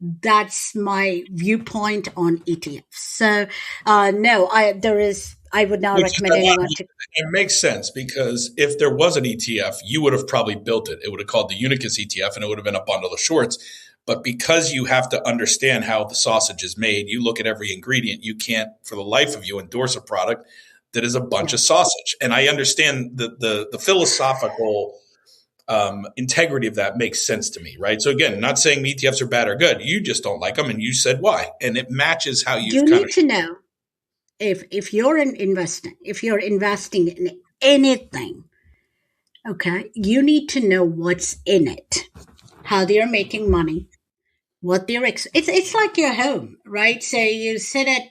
that's my viewpoint on ETFs. So no, I would not Which is recommend anyone to. it makes sense because if there was an ETF, you would have probably built it. It would have called the Unicus ETF and it would have been a bundle of shorts. But because you have to understand how the sausage is made, you look at every ingredient, you can't for the life of you endorse a product that is a bunch Yeah. of sausage. And I understand the philosophical integrity of that makes sense to me, right? So again, not saying ETFs are bad or good. You just don't like them, and you said why, and it matches how You you've kind need of. to know if you're an investor, if you're investing in anything, okay, you need to know what's in it, how they're making money, what they're it's like your home, right? So you sit at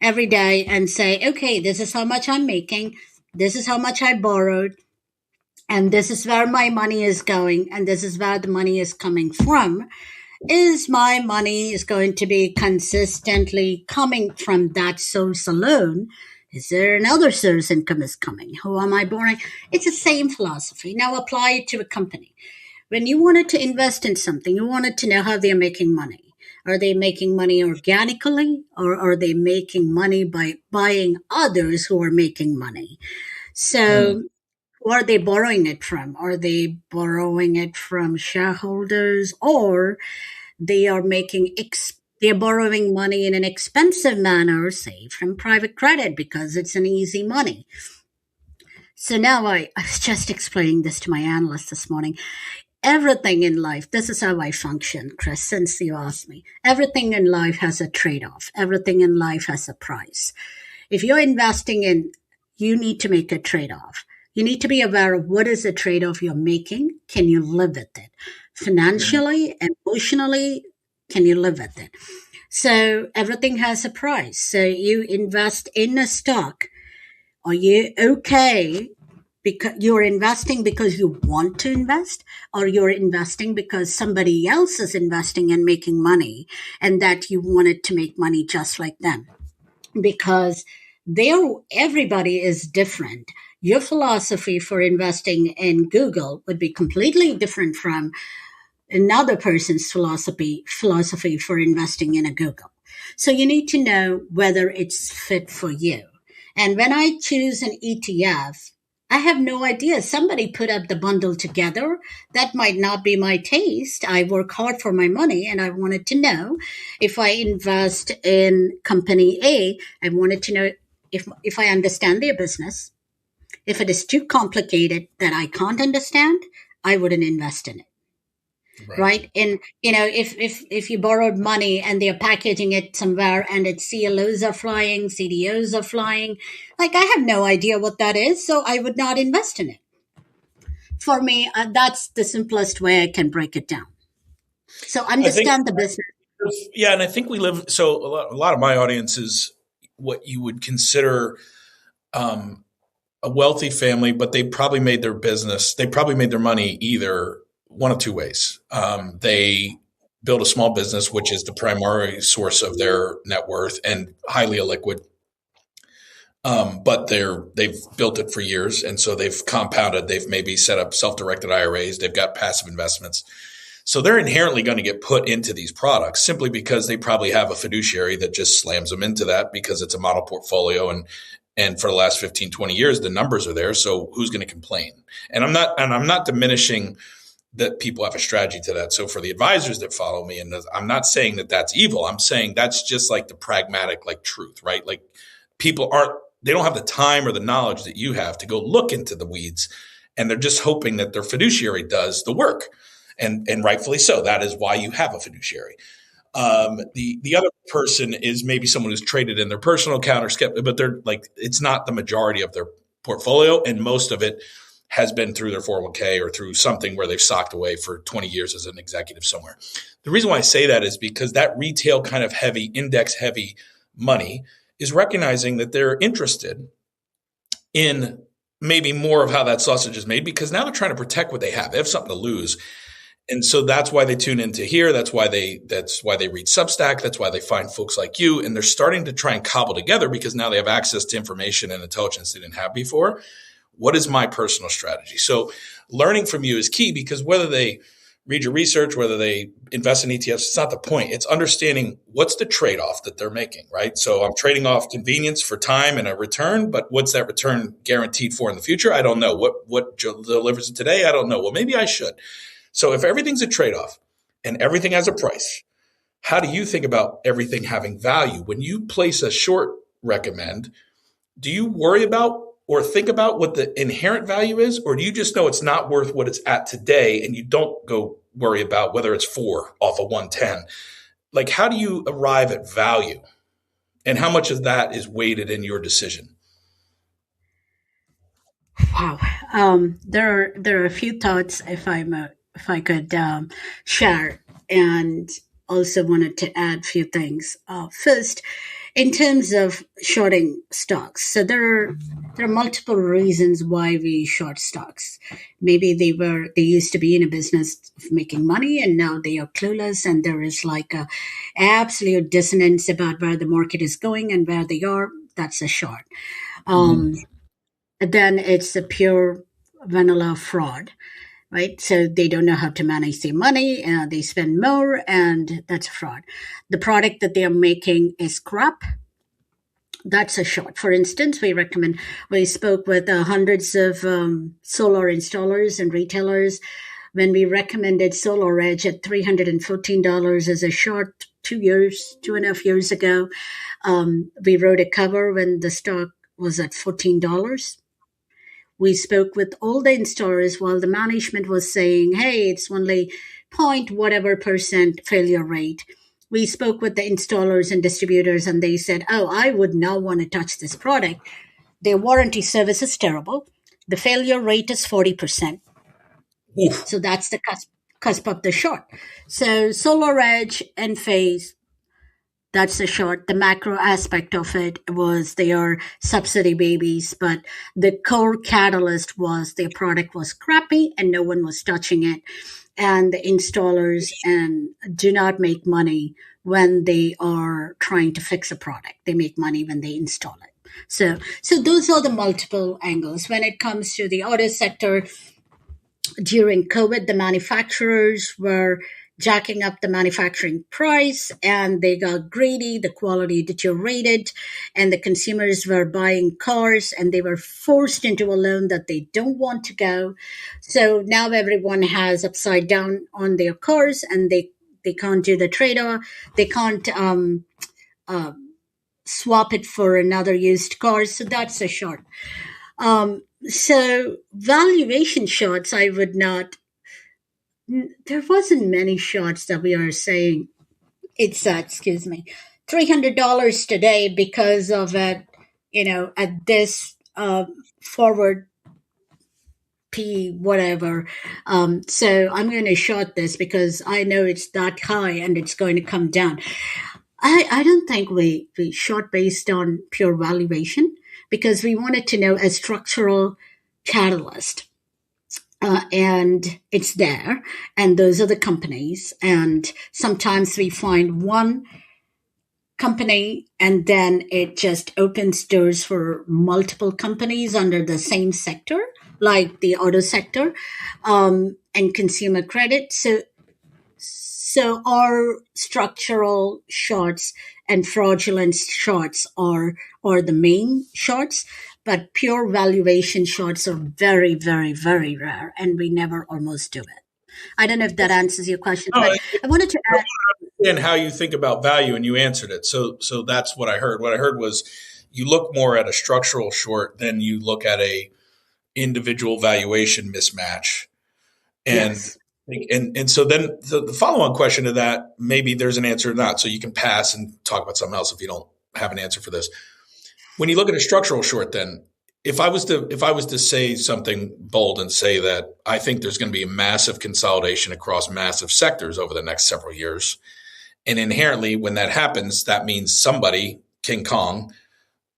every day and say, okay, this is how much I'm making, this is how much I borrowed, and this is where my money is going, and this is where the money is coming from. Is my money is going to be consistently coming from that source alone? Is there another source income is coming? Who am I borrowing? It's the same philosophy. Now apply it to a company. When you wanted to invest in something, you wanted to know how they're making money. Are they making money organically, or are they making money by buying others who are making money? Mm. So who are they borrowing it from? Are they borrowing it from shareholders, or they are they're borrowing money in an expensive manner, say from private credit because it's an easy money. So now I was just explaining this to my analyst this morning. Everything in life, this is how I function, Chris, since you asked me. Everything in life has a trade off, everything in life has a price. If you're investing in, you need to make a trade off. You need to be aware of what is the trade off you're making. Can you live with it? Mhm. Financially, emotionally, can you live with it? So everything has a price. So you invest in a stock. Are you okay because you're investing because you want to invest, or you're investing because somebody else is investing and making money and that you wanted to make money just like them? Because they're everybody is different. Your philosophy for investing in Google would be completely different from another person's philosophy for investing in a Google. So you need to know whether it's fit for you. And when I choose an ETF, I have no idea. Somebody put up the bundle together. That might not be my taste. I work hard for my money and I wanted to know if I invest in company A, I wanted to know if I understand their business. If it is too complicated that I can't understand, I wouldn't invest in it, Right. right? And if you borrowed money and they're packaging it somewhere and its CLOs are flying, CDOs are flying, like I have no idea what that is, so I would not invest in it. For me, that's the simplest way I can break it down. So I think, understand the business. yeah, and I think we live. So a lot of my audience is what you would consider um, a wealthy family, but they probably made their business. They probably made their money either one of two ways. They build a small business, which is the primary source of their net worth and highly illiquid. But they've built it for years, and so they've compounded. They've maybe set up self-directed IRAs. They've got passive investments. So they're inherently going to get put into these products simply because they probably have a fiduciary that just slams them into that because it's a model portfolio and for the last 15, 20 years, the numbers are there. So who's going to complain? And I'm not diminishing that people have a strategy to that. So for the advisors that follow me, and I'm not saying that that's evil. I'm saying that's just like the pragmatic, like truth, right? Like people aren't they don't have the time or the knowledge that you have to go look into the weeds, and they're just hoping that their fiduciary does the work, and rightfully so. That is why you have a fiduciary. The other person is maybe someone who's traded in their personal account or skeptic, but they're like, it's not the majority of their portfolio, and most of it has been through their 401k or through something where they've socked away for 20 years as an executive somewhere. The reason why I say that is because that retail kind of heavy, index heavy money is recognizing that they're interested in maybe more of how that sausage is made, because now they're trying to protect what they have. They have something to lose. And so that's why they tune into here. That's why they read Substack. That's why they find folks like you. And they're starting to try and cobble together, because now they have access to information and intelligence they didn't have before. What is my personal strategy? So learning from you is key, because whether they read your research, whether they invest in ETFs, it's not the point. It's understanding what's the trade-off that they're making, right? So I'm trading off convenience for time and a return, but what's that return guaranteed for in the future? I don't know. What delivers it today? I don't know. Well, maybe I should. So if everything's a trade-off and everything has a price, how do you think about everything having value? When you place a short recommend, do you worry about or think about what the inherent value is, or do you just know it's not worth what it's at today and you don't go worry about whether it's 4 off of 110? Like, how do you arrive at value, and how much of that is weighted in your decision? Wow. There are a few thoughts if I could share, and also wanted to add a few things. First, in terms of shorting stocks, so there are multiple reasons why we short stocks. Maybe they used to be in a business of making money, and now they are clueless, and there is like a absolute dissonance about where the market is going and where they are. That's a short. Um, then it's a pure vanilla fraud, right? So they don't know how to manage their money, they spend more, and that's a fraud. The product that they are making is crap. That's a short. For instance, we spoke with hundreds of solar installers and retailers when we recommended Solar Edge at $314 as a short 2.5 years ago. We wrote a cover when the stock was at $14. We spoke with all the installers while the management was saying, hey, it's only point whatever percent failure rate. We spoke with the installers and distributors, and they said, oh, I would not want to touch this product. Their warranty service is terrible. The failure rate is 40%. Oof. So that's the cusp of the short. So Solar Edge and Phase, that's the short. The macro aspect of it was they are subsidy babies, but the core catalyst was their product was crappy and no one was touching it. And the installers and do not make money when they are trying to fix a product. They make money when they install it. So those are the multiple angles. When it comes to the auto sector, during COVID, the manufacturers were jacking up the manufacturing price and they got greedy, the quality deteriorated, and the consumers were buying cars and they were forced into a loan that they don't want to go. So now everyone has upside down on their cars and they can't do the trade-off. They can't swap it for another used car. So that's a short. So valuation shorts, I would not. There wasn't many shorts that we are saying it's $300 today because of it, at this forward P whatever. So I'm going to short this because I know it's that high and it's going to come down. I don't think we short based on pure valuation because we wanted to know a structural catalyst. And it's there, and those are the companies. And sometimes we find one company, and then it just opens doors for multiple companies under the same sector, like the auto sector, and consumer credit. So our structural shorts and fraudulent shorts are the main shorts. But pure valuation shorts are very, very, very rare, and we never almost do it. I don't know if that answers your question, No, but I wanted to add. and how you think about value, and you answered it. So that's what I heard. What I heard was you look more at a structural short than you look at a individual valuation mismatch. And Yes. so then the follow-on question to that, maybe there's an answer or not. So you can pass and talk about something else if you don't have an answer for this. When you look at a structural short, then if I was to say something bold and say that I think there's going to be a massive consolidation across massive sectors over the next several years, and inherently when that happens, that means somebody, King Kong,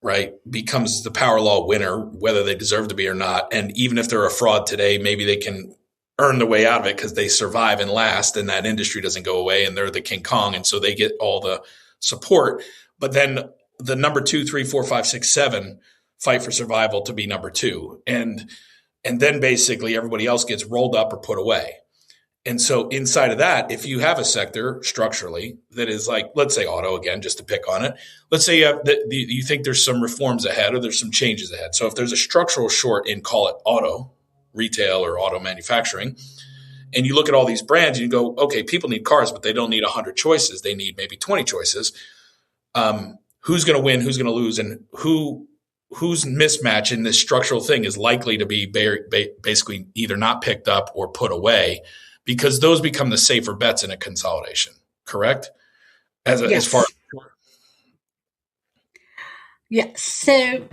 right, becomes the power law winner, whether they deserve to be or not. And even if they're a fraud today, maybe they can earn the way out of it because they survive and last, and that industry doesn't go away, and they're the King Kong, and so they get all the support. But then the number 2, 3, 4, 5, 6, 7 fight for survival to be number 2, and then basically everybody else gets rolled up or put away. And so inside of that, if you have a sector structurally that is like, let's say auto again, just to pick on it, let's say you think there's some reforms ahead or there's some changes ahead. So if there's a structural short in, call it auto retail or auto manufacturing, and you look at all these brands and you go, okay, people need cars, but they don't need 100 choices. They need maybe 20 choices. Who's going to win? Who's going to lose? And whose mismatch in this structural thing is likely to be basically either not picked up or put away, because those become the safer bets in a consolidation, correct? As far Yes. Yes. So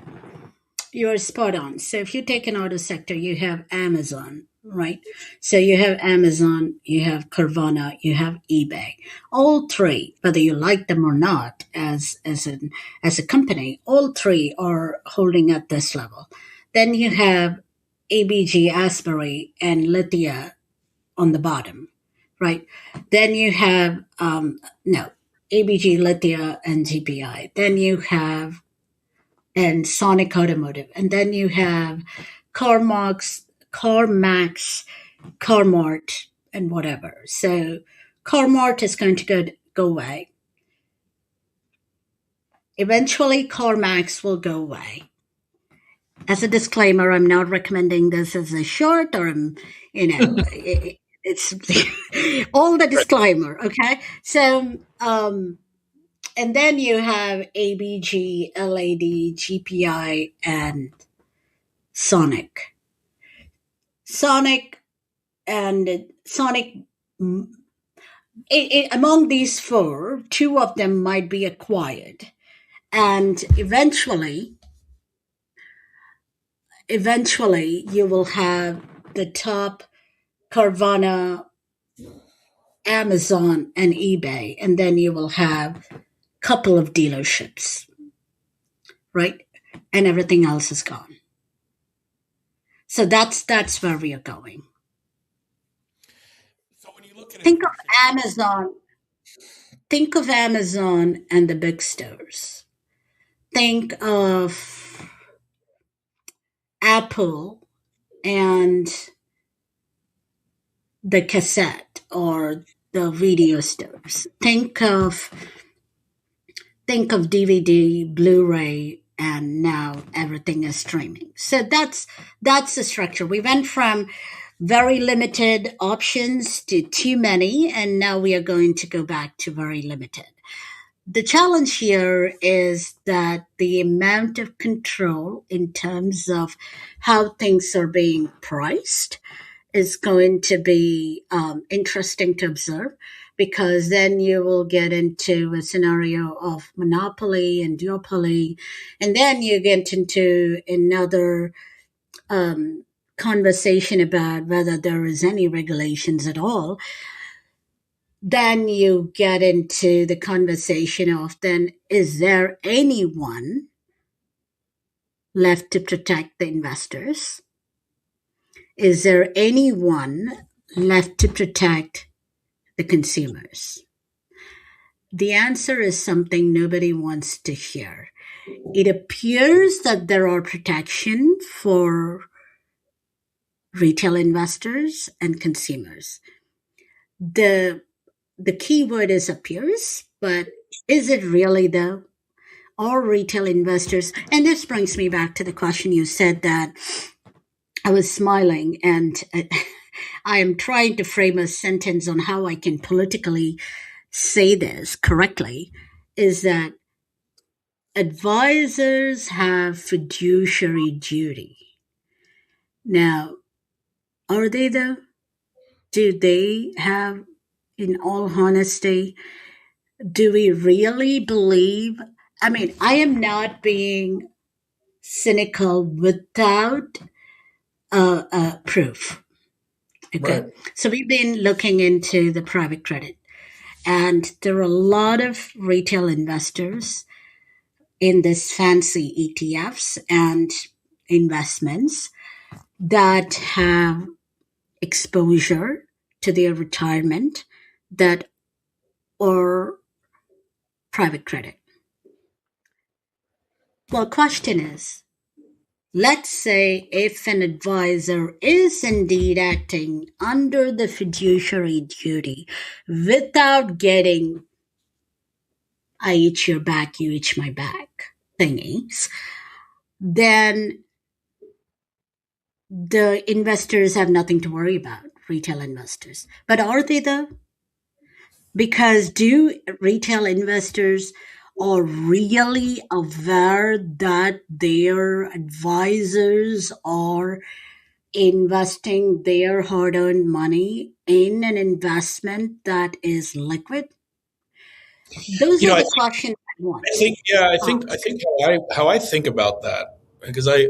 you're spot on. So if you take an auto sector, you have Amazon, right? So you have Amazon, you have Carvana, you have eBay. All three, whether you like them or not, as a company, all three are holding at this level. Then you have ABG, Asbury, and Lithia on the bottom, right? Then you have no ABG, Lithia, and GPI. Then you have and Sonic Automotive, and then you have CarMax, CarMart, and whatever. So CarMart is going to go away. Eventually, CarMax will go away. As a disclaimer, I'm not recommending this as a short, or it's all the disclaimer. Okay, so and then you have ABG, LAD, GPI, and Sonic. Sonic and Sonic, among these four, two of them might be acquired. And eventually you will have the top Carvana, Amazon, and eBay. And then you will have a couple of dealerships, right? And everything else is gone. So that's where we are going. So when you look at it, Think of Amazon. Think of Amazon and the big stores. Think of Apple and the cassette or the video stores. Think of DVD, Blu-ray, and now everything is streaming. So that's the structure. We went from very limited options to too many, and now we are going to go back to very limited. The challenge here is that the amount of control in terms of how things are being priced is going to be interesting to observe, because then you will get into a scenario of monopoly and duopoly, and then you get into another conversation about whether there is any regulations at all. Then you get into the conversation of, then is there anyone left to protect the investors? Is there anyone left to protect the consumers? The answer is something nobody wants to hear. It appears that there are protection for retail investors and consumers. The key word is appears, but is it really though? Are retail investors, and this brings me back to the question you said that I was smiling, and I am trying to frame a sentence on how I can politically say this correctly, is that advisors have fiduciary duty. Now, are they though? Do they have, in all honesty, do we really believe? I mean, I am not being cynical without proof. Okay. Right. So we've been looking into the private credit, and there are a lot of retail investors in this fancy ETFs and investments that have exposure to their retirement that are private credit. Well, question is, let's say if an advisor is indeed acting under the fiduciary duty without getting I eat your back, you eat my back thingies, then the investors have nothing to worry about, retail investors. But are they though? Because do retail investors are really aware that their advisors are investing their hard earned money in an investment that is liquid? Those You know, are I the think, questions I want I think, yeah, I asked. think how I think about that, because I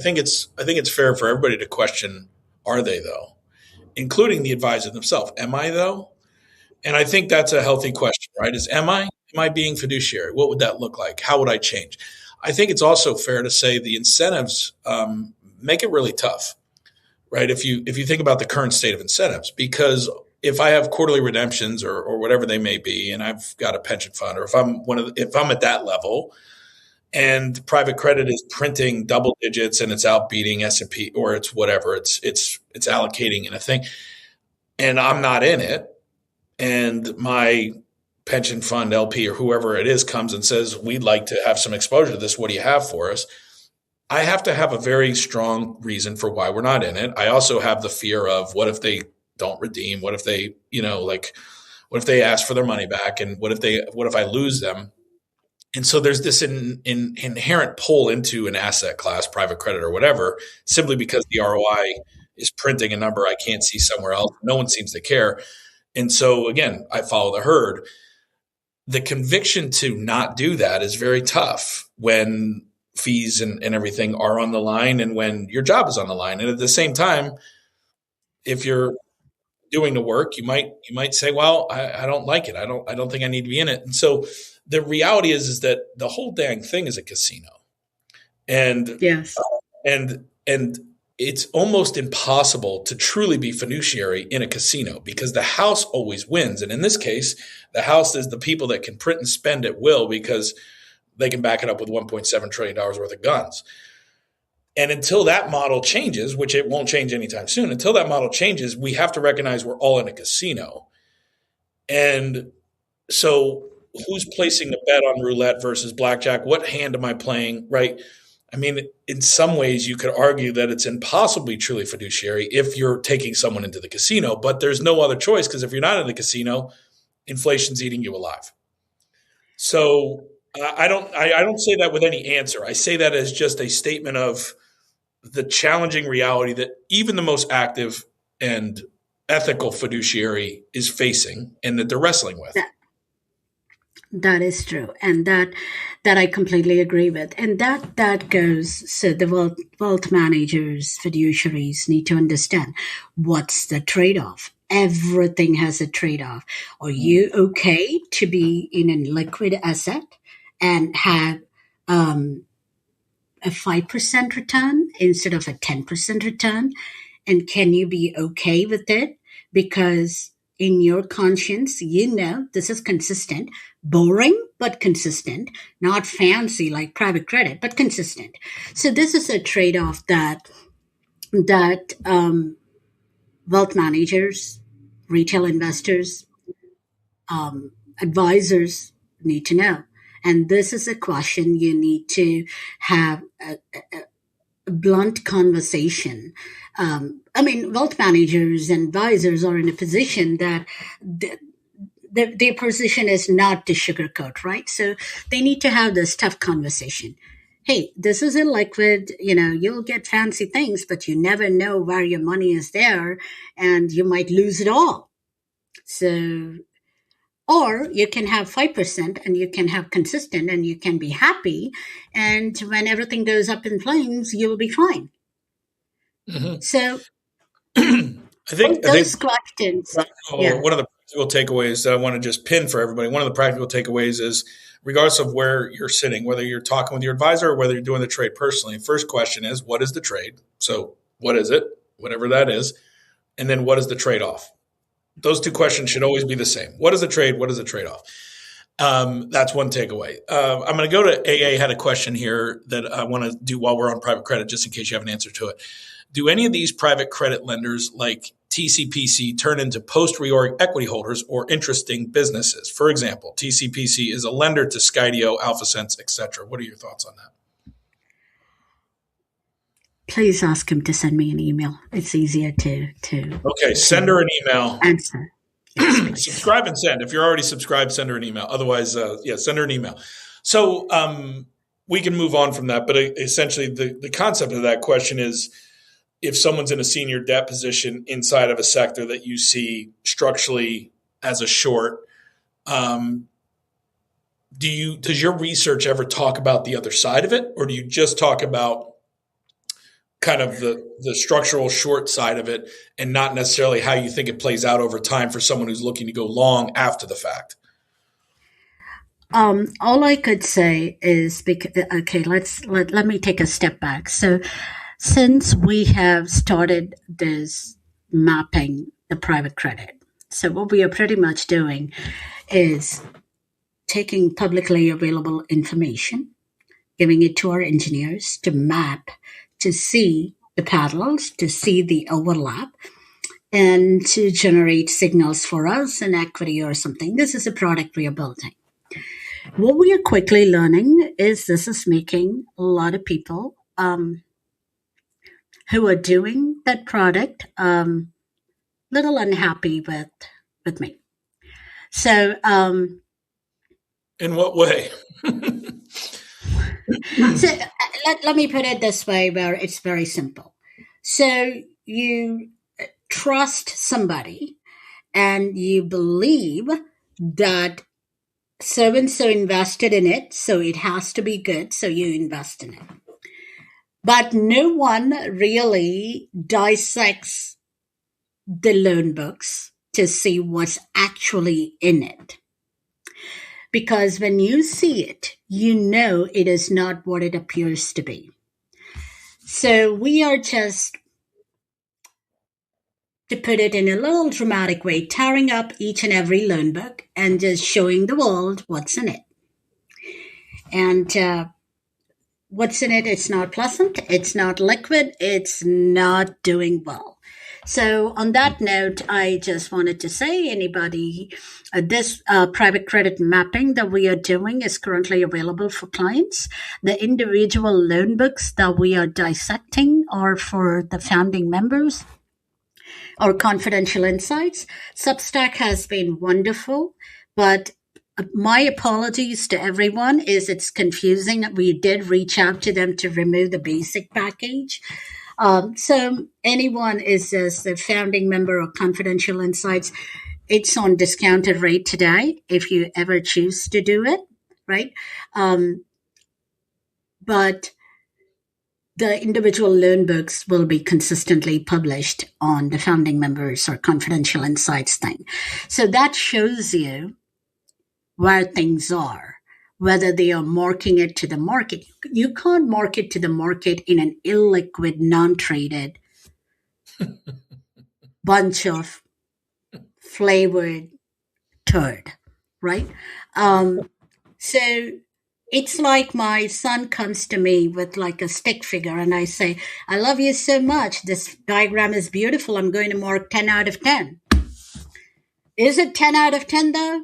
think it's fair for everybody to question, are they though, including the advisor themselves. Am I though? And I think that's a healthy question, right? Is am I? Am I being fiduciary? What would that look like? How would I change? I think it's also fair to say the incentives make it really tough, right? If you think about the current state of incentives, because if I have quarterly redemptions or whatever they may be, and I've got a pension fund, or if I'm at that level, and private credit is printing double digits and it's outbeating S&P or it's whatever, it's allocating in a thing, and I'm not in it, and my pension fund LP or whoever it is comes and says, we'd like to have some exposure to this. What do you have for us? I have to have a very strong reason for why we're not in it. I also have the fear of what if they don't redeem? What if they, what if they ask for their money back? And what if I lose them? And so there's this inherent pull into an asset class, private credit or whatever, simply because the ROI is printing a number I can't see somewhere else. No one seems to care. And so again, I follow the herd. The conviction to not do that is very tough when fees and everything are on the line and when your job is on the line. And at the same time, if you're doing the work, you might say, well, I don't like it. I don't think I need to be in it. And so the reality is that the whole dang thing is a casino. And Yes. and it's almost impossible to truly be fiduciary in a casino because the house always wins. And in this case, the house is the people that can print and spend at will because they can back it up with $1.7 trillion worth of guns. And until that model changes, which it won't change anytime soon, until that model changes, we have to recognize we're all in a casino. And so who's placing the bet on roulette versus blackjack? What hand am I playing, right? I mean, in some ways, you could argue that it's impossibly truly fiduciary if you're taking someone into the casino, but there's no other choice because if you're not in the casino, inflation's eating you alive. So I don't say that with any answer. I say that as just a statement of the challenging reality that even the most active and ethical fiduciary is facing and that they're wrestling with. That is true, and that I completely agree with, and that goes. So the wealth managers, fiduciaries need to understand what's the trade off. Everything has a trade off. Are you okay to be in a liquid asset and have a 5% return instead of a 10% return? And can you be okay with it? Because in your conscience, you know this is consistent, boring, but consistent, not fancy like private credit, but consistent. So this is a trade off that wealth managers, retail investors, advisors need to know. And this is a question you need to have a blunt conversation. I mean, wealth managers and advisors are in a position that their position is not to sugarcoat, right? So they need to have this tough conversation. Hey, this is illiquid. You'll get fancy things, but you never know where your money is there, and you might lose it all. So, or you can have 5% and you can have consistent and you can be happy. And when everything goes up in flames, you'll be fine. Mm-hmm. So, I think those questions. Yeah. one of the practical takeaways that I want to just pin for everybody, one of the practical takeaways is regardless of where you're sitting, whether you're talking with your advisor or whether you're doing the trade personally, first question is, what is the trade? So what is it? Whatever that is. And then what is the trade-off? Those two questions should always be the same. What is the trade? What is the trade-off? That's one takeaway. I'm going to go to AA had a question here that I want to do while we're on private credit, just in case you have an answer to it. Do any of these private credit lenders like TCPC turn into post-reorg equity holders or interesting businesses? For example, TCPC is a lender to Skydio, AlphaSense, etc. What are your thoughts on that? Please ask him to send me an email. It's easier to Okay, send her an email. Answer. Yes, subscribe and send. If you're already subscribed, send her an email. Otherwise, send her an email. So we can move on from that. But essentially, the concept of that question is, if someone's in a senior debt position inside of a sector that you see structurally as a short, does your research ever talk about the other side of it, or do you just talk about kind of the structural short side of it and not necessarily how you think it plays out over time for someone who's looking to go long after the fact? All I could say is, let me take a step back. So since we have started this mapping the private credit, so what we are pretty much doing is taking publicly available information, giving it to our engineers to map, to see the parallels, to see the overlap, and to generate signals for us in equity or something. This is a product we are building. What we are quickly learning is this is making a lot of people who are doing that product little unhappy with me. So, in what way? So let me put it this way, where it's very simple. So you trust somebody and you believe that so and so invested in it, so it has to be good, so you invest in it. But no one really dissects the loan books to see what's actually in it. Because when you see it, you know it is not what it appears to be. So we are just, to put it in a little dramatic way, tearing up each and every loan book and just showing the world what's in it. And what's in it, it's not pleasant, it's not liquid, it's not doing well. So on that note, I just wanted to say, anybody, this private credit mapping that we are doing is currently available for clients. The individual loan books that we are dissecting are for the founding members or confidential insights. Substack has been wonderful, but my apologies to everyone, is it's confusing. We did reach out to them to remove the basic package. So anyone is as a founding member of Confidential Insights, it's on discounted rate today if you ever choose to do it, right? But the individual loan books will be consistently published on the founding members or Confidential Insights thing. So that shows you where things are, whether they are marking it to the market. You can't market to the market in an illiquid, non-traded bunch of flavored turd, right? So it's like my son comes to me with like a stick figure and I say, I love you so much. This diagram is beautiful. I'm going to mark 10 out of 10. Is it 10 out of 10 though?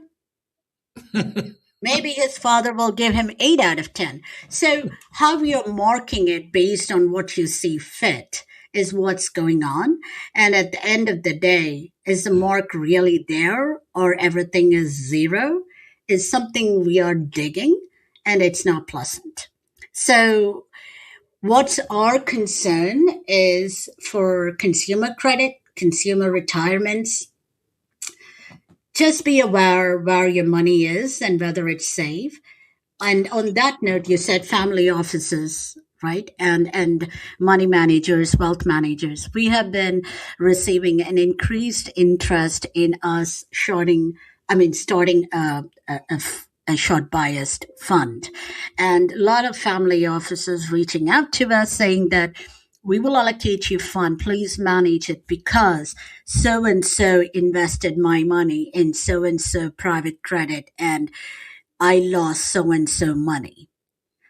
Maybe his father will give him 8 out of 10. So how you're marking it based on what you see fit is what's going on. And at the end of the day, is the mark really there or everything is zero? Is something we are digging and it's not pleasant. So, what's our concern is for consumer credit, consumer retirements. Just be aware where your money is and whether it's safe. And on that note, you said family offices, right? And money managers, wealth managers. We have been receiving an increased interest in us starting a short biased fund. And a lot of family offices reaching out to us saying that we will allocate you fund. Please manage it because so and so invested my money in so and so private credit and I lost so and so money.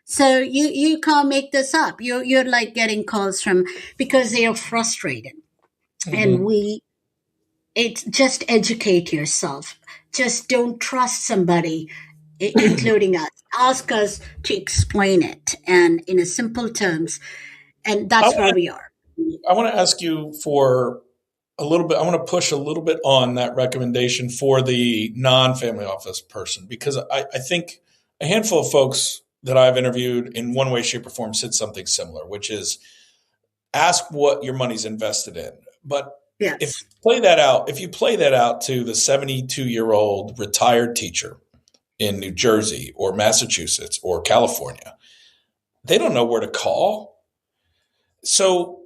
So you can't make this up. You're like getting calls from because they are frustrated. And Mm-hmm. it's just educate yourself. Just don't trust somebody, including us. Ask us to explain it and in a simple terms. And I that's where want we are. I want to ask you for a little bit. I want to push a little bit on that recommendation for the non-family office person because I think a handful of folks that I've interviewed in one way, shape, or form said something similar, which is ask what your money's invested in. But Yes. if you play that out to the 72-year-old retired teacher in New Jersey or Massachusetts or California, they don't know where to call. So,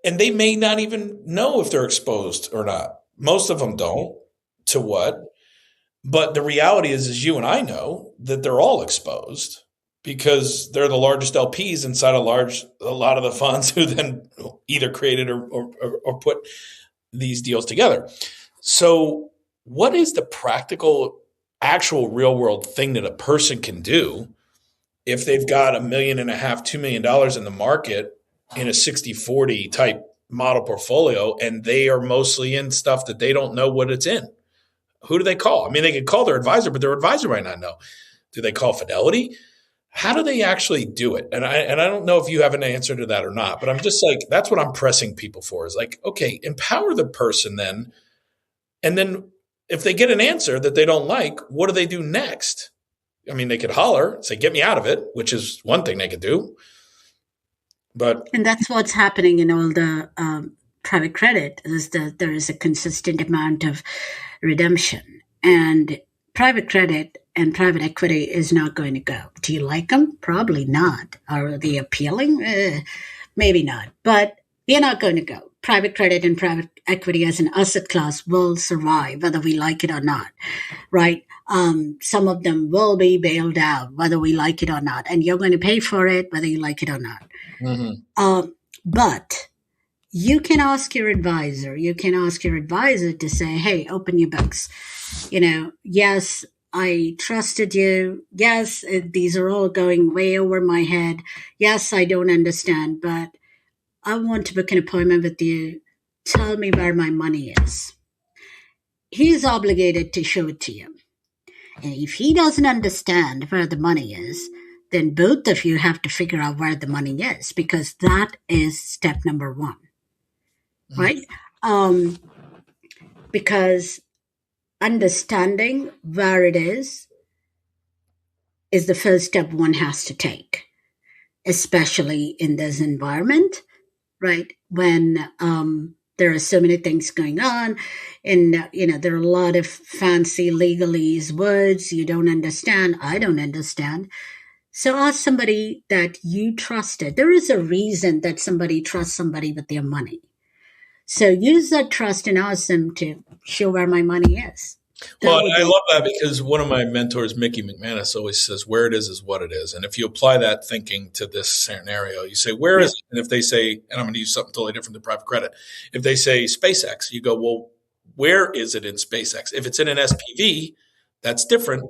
and they may not even know if they're exposed or not. Most of them don't to what. But the reality is you and I know that they're all exposed because they're the largest LPs inside a lot of the funds who then either created or put these deals together. So, what is the practical, actual real world thing that a person can do if they've got $1.5 million, $2 million in the market in a 60-40 type model portfolio, and they are mostly in stuff that they don't know what it's in? Who do they call? I mean, they could call their advisor, but their advisor might not know. Do they call Fidelity? How do they actually do it? And I don't know if you have an answer to that or not, but I'm just like, that's what I'm pressing people for is like, okay, empower the person then. And then if they get an answer that they don't like, what do they do next? I mean, they could holler, say, get me out of it, which is one thing they could do. But And that's what's happening in all the private credit is that there is a consistent amount of redemption. And private credit and private equity is not going to go. Do you like them? Probably not. Are they appealing? Maybe not. But they're not going to go. Private credit and private equity as an asset class will survive, whether we like it or not, right? Some of them will be bailed out, whether we like it or not. And you're going to pay for it, whether you like it or not. mm-hmm. But you can ask your advisor. You can ask your advisor to say, hey, open your books. Yes, I trusted you. Yes, these are all going way over my head. Yes, I don't understand, but I want to book an appointment with you. Tell me where my money is. He's obligated to show it to you. And if he doesn't understand where the money is, then both of you have to figure out where the money is because that is step number one, right? Because understanding where it is the first step one has to take, especially in this environment, right? When there are so many things going on and there are a lot of fancy legalese words you don't understand. I don't understand. So ask somebody that you trusted. There is a reason that somebody trusts somebody with their money. So use that trust and ask them to show where my money is. Well, and I love that because one of my mentors, Mickey McManus, always says, where it is what it is. And if you apply that thinking to this scenario, you say, where is it? And if they say, and I'm going to use something totally different than private credit. If they say SpaceX, you go, well, where is it in SpaceX? If it's in an SPV, that's different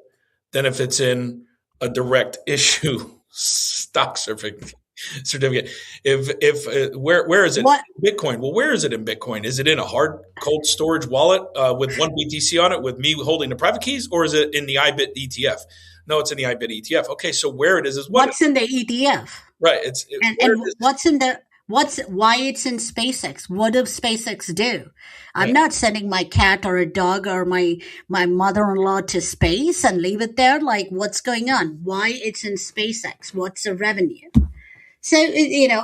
than if it's in a direct issue stock certificate. If where is it? What? Bitcoin. Well, where is it in Bitcoin? Is it in a hard cold storage wallet with one BTC on it with me holding the private keys, or is it in the IBIT ETF? No, it's in the IBIT ETF. Okay, so where it is what? What's in the ETF? Right. And what's in the Why it's in SpaceX? What does SpaceX do? I'm Right. not sending my cat or a dog or my mother-in-law to space and leave it there. Like, what's going on? Why it's in SpaceX? What's the revenue? So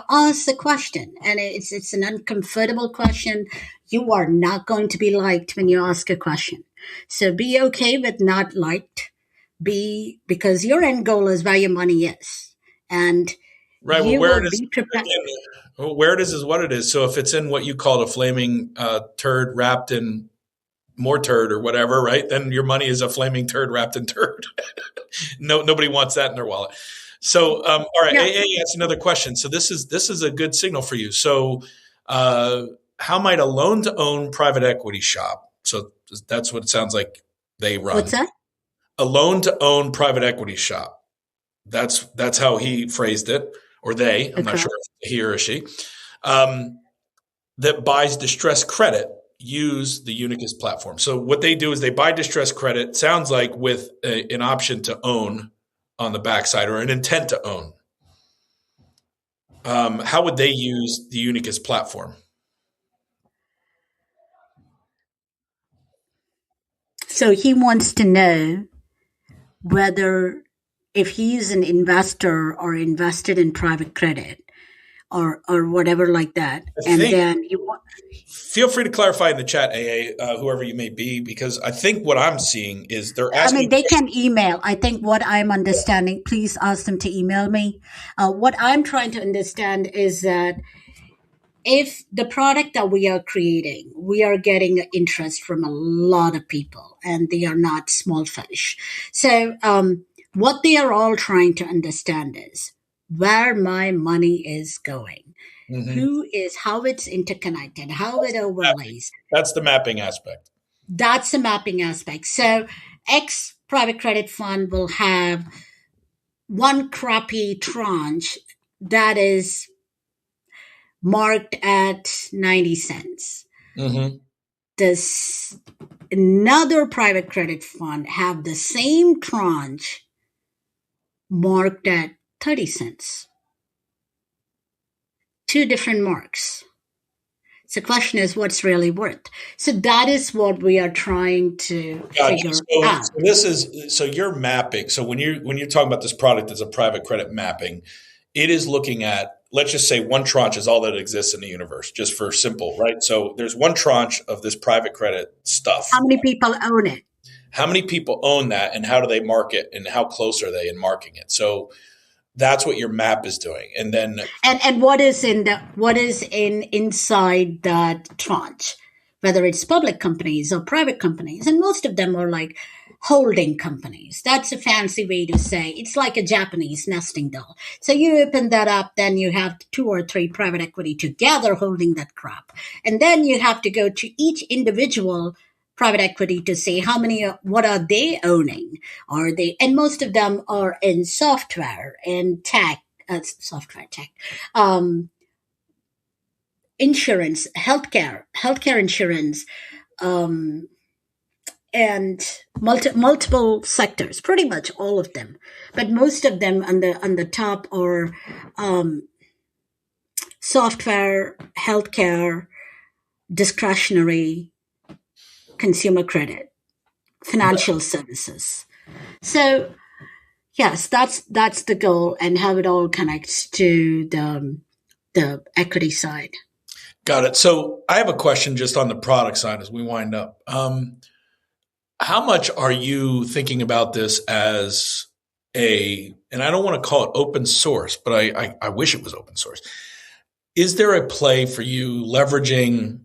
ask the question, and it's an uncomfortable question. You are not going to be liked when you ask a question. So be okay with not liked. Be because your end goal is where your money is, and Right. Well, you where will it is be prepared. again, well, where it is what it is. So if it's in what you call a flaming turd wrapped in more turd or whatever, right? Then your money is a flaming turd wrapped in turd. No, nobody wants that in their wallet. So, all right, Yeah. AA asks another question. So this is a good signal for you. So, how might a loan to own private equity shop? So that's what it sounds like they What's run. that? A loan to own private equity shop. That's how he phrased it, or they. I'm not Okay. sure if he or she. Um, that buys distressed credit use the Unicus platform. So what they do is they buy distressed credit. Sounds like with an option to own on the backside or an intent to own. How would they use the Unicus platform? So he wants to know whether if he's an investor or invested in private credit or whatever like that, I and think. then you want. Feel free to clarify in the chat, AA, whoever you may be, because I think what I'm seeing is they're I mean, asking they questions. can email. I think what I'm understanding, please ask them to email me. What I'm trying to understand is that if the product that we are creating, we are getting interest from a lot of people and they are not small fish. So, what they are all trying to understand is where my money is going, Mhm. how it's interconnected, how it overlays. That's the mapping aspect. That's the mapping aspect. So, X private credit fund will have one crappy tranche that is marked at 90 cents. Hmm. Does another private credit fund have the same tranche marked at 30 cents? Two different marks. So the question is what's really worth. So that is what we are trying to Gotcha. figure So out. this is so you're mapping. So when you're talking about this product as a private credit mapping, it is looking at, let's just say one tranche is all that exists in the universe, just for simple, right? So there's one tranche of this private credit stuff. How many people own it? How many people own that, and how do they mark it, and how close are they in marking it? So that's what your map is doing, and then And what is in inside that tranche, whether it's public companies or private companies, and most of them are like holding companies. That's a fancy way to say it's like a Japanese nesting doll. So you open that up, then you have two or three private equity together holding that crap, and then you have to go to each individual private equity to see how many what are they owning, are they, and most of them are in software and tech, software tech, um, insurance, healthcare insurance, um, and multiple sectors, pretty much all of them. But most of them on the top are um, software, healthcare, discretionary, consumer credit, financial services. So yes, that's the goal, and how it all connects to the equity side. got it. So I have a question just on the product side as we wind up. How much are you thinking about this as and I don't want to call it open source, but I wish it was open source. Is there a play for you leveraging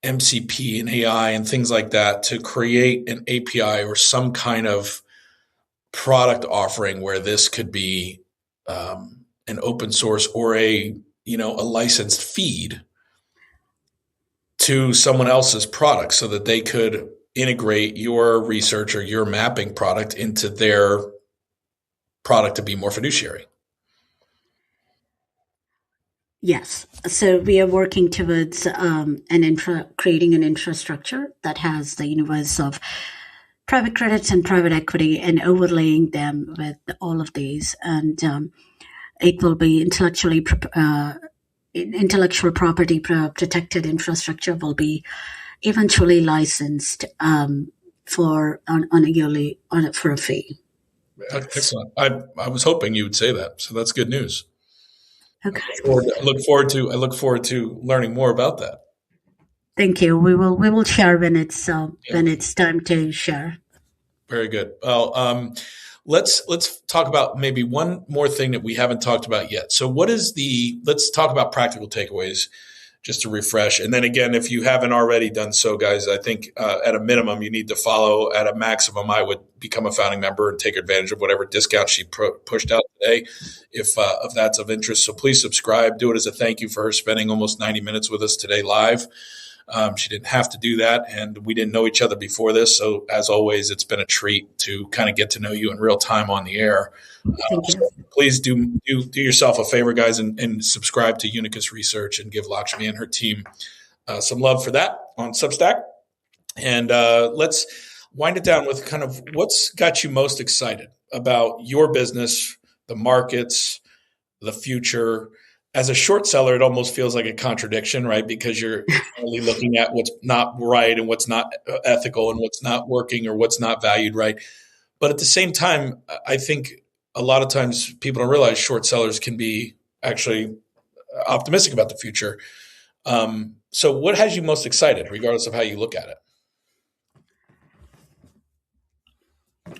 MCP and AI and things like that to create an API or some kind of product offering where this could be an open source or a licensed feed to someone else's product so that they could integrate your research or your mapping product into their product to be more fiduciary? Yes, so we are working towards creating an infrastructure that has the universe of private credits and private equity and overlaying them with all of these, and it will be intellectually intellectual property protected infrastructure will be eventually licensed on a yearly for a fee. Excellent. I was hoping you would say that, so that's good news. Okay. I look forward to learning more about that. Thank you. We will share when it's time to share. Very good. Well, let's talk about maybe one more thing that we haven't talked about yet. So, let's talk about practical takeaways, just to refresh. And then again, if you haven't already done so, guys, I think at a minimum you need to follow. At a maximum, I would become a founding member and take advantage of whatever discount she pushed out today, if that's of interest. So please subscribe. Do it as a thank you for her spending almost 90 minutes with us today live. She didn't have to do that, and we didn't know each other before this. So as always, it's been a treat to kind of get to know you in real time on the air. So please do yourself a favor, guys, and subscribe to Unicus Research and give Lakshmi and her team some love for that on Substack. And let's wind it down with kind of what's got you most excited about your business, the markets, the future. As a short seller, it almost feels like a contradiction, right? Because you're only looking at what's not right and what's not ethical and what's not working or what's not valued right. But at the same time, I think a lot of times people don't realize short sellers can be actually optimistic about the future. So what has you most excited, regardless of how you look at it?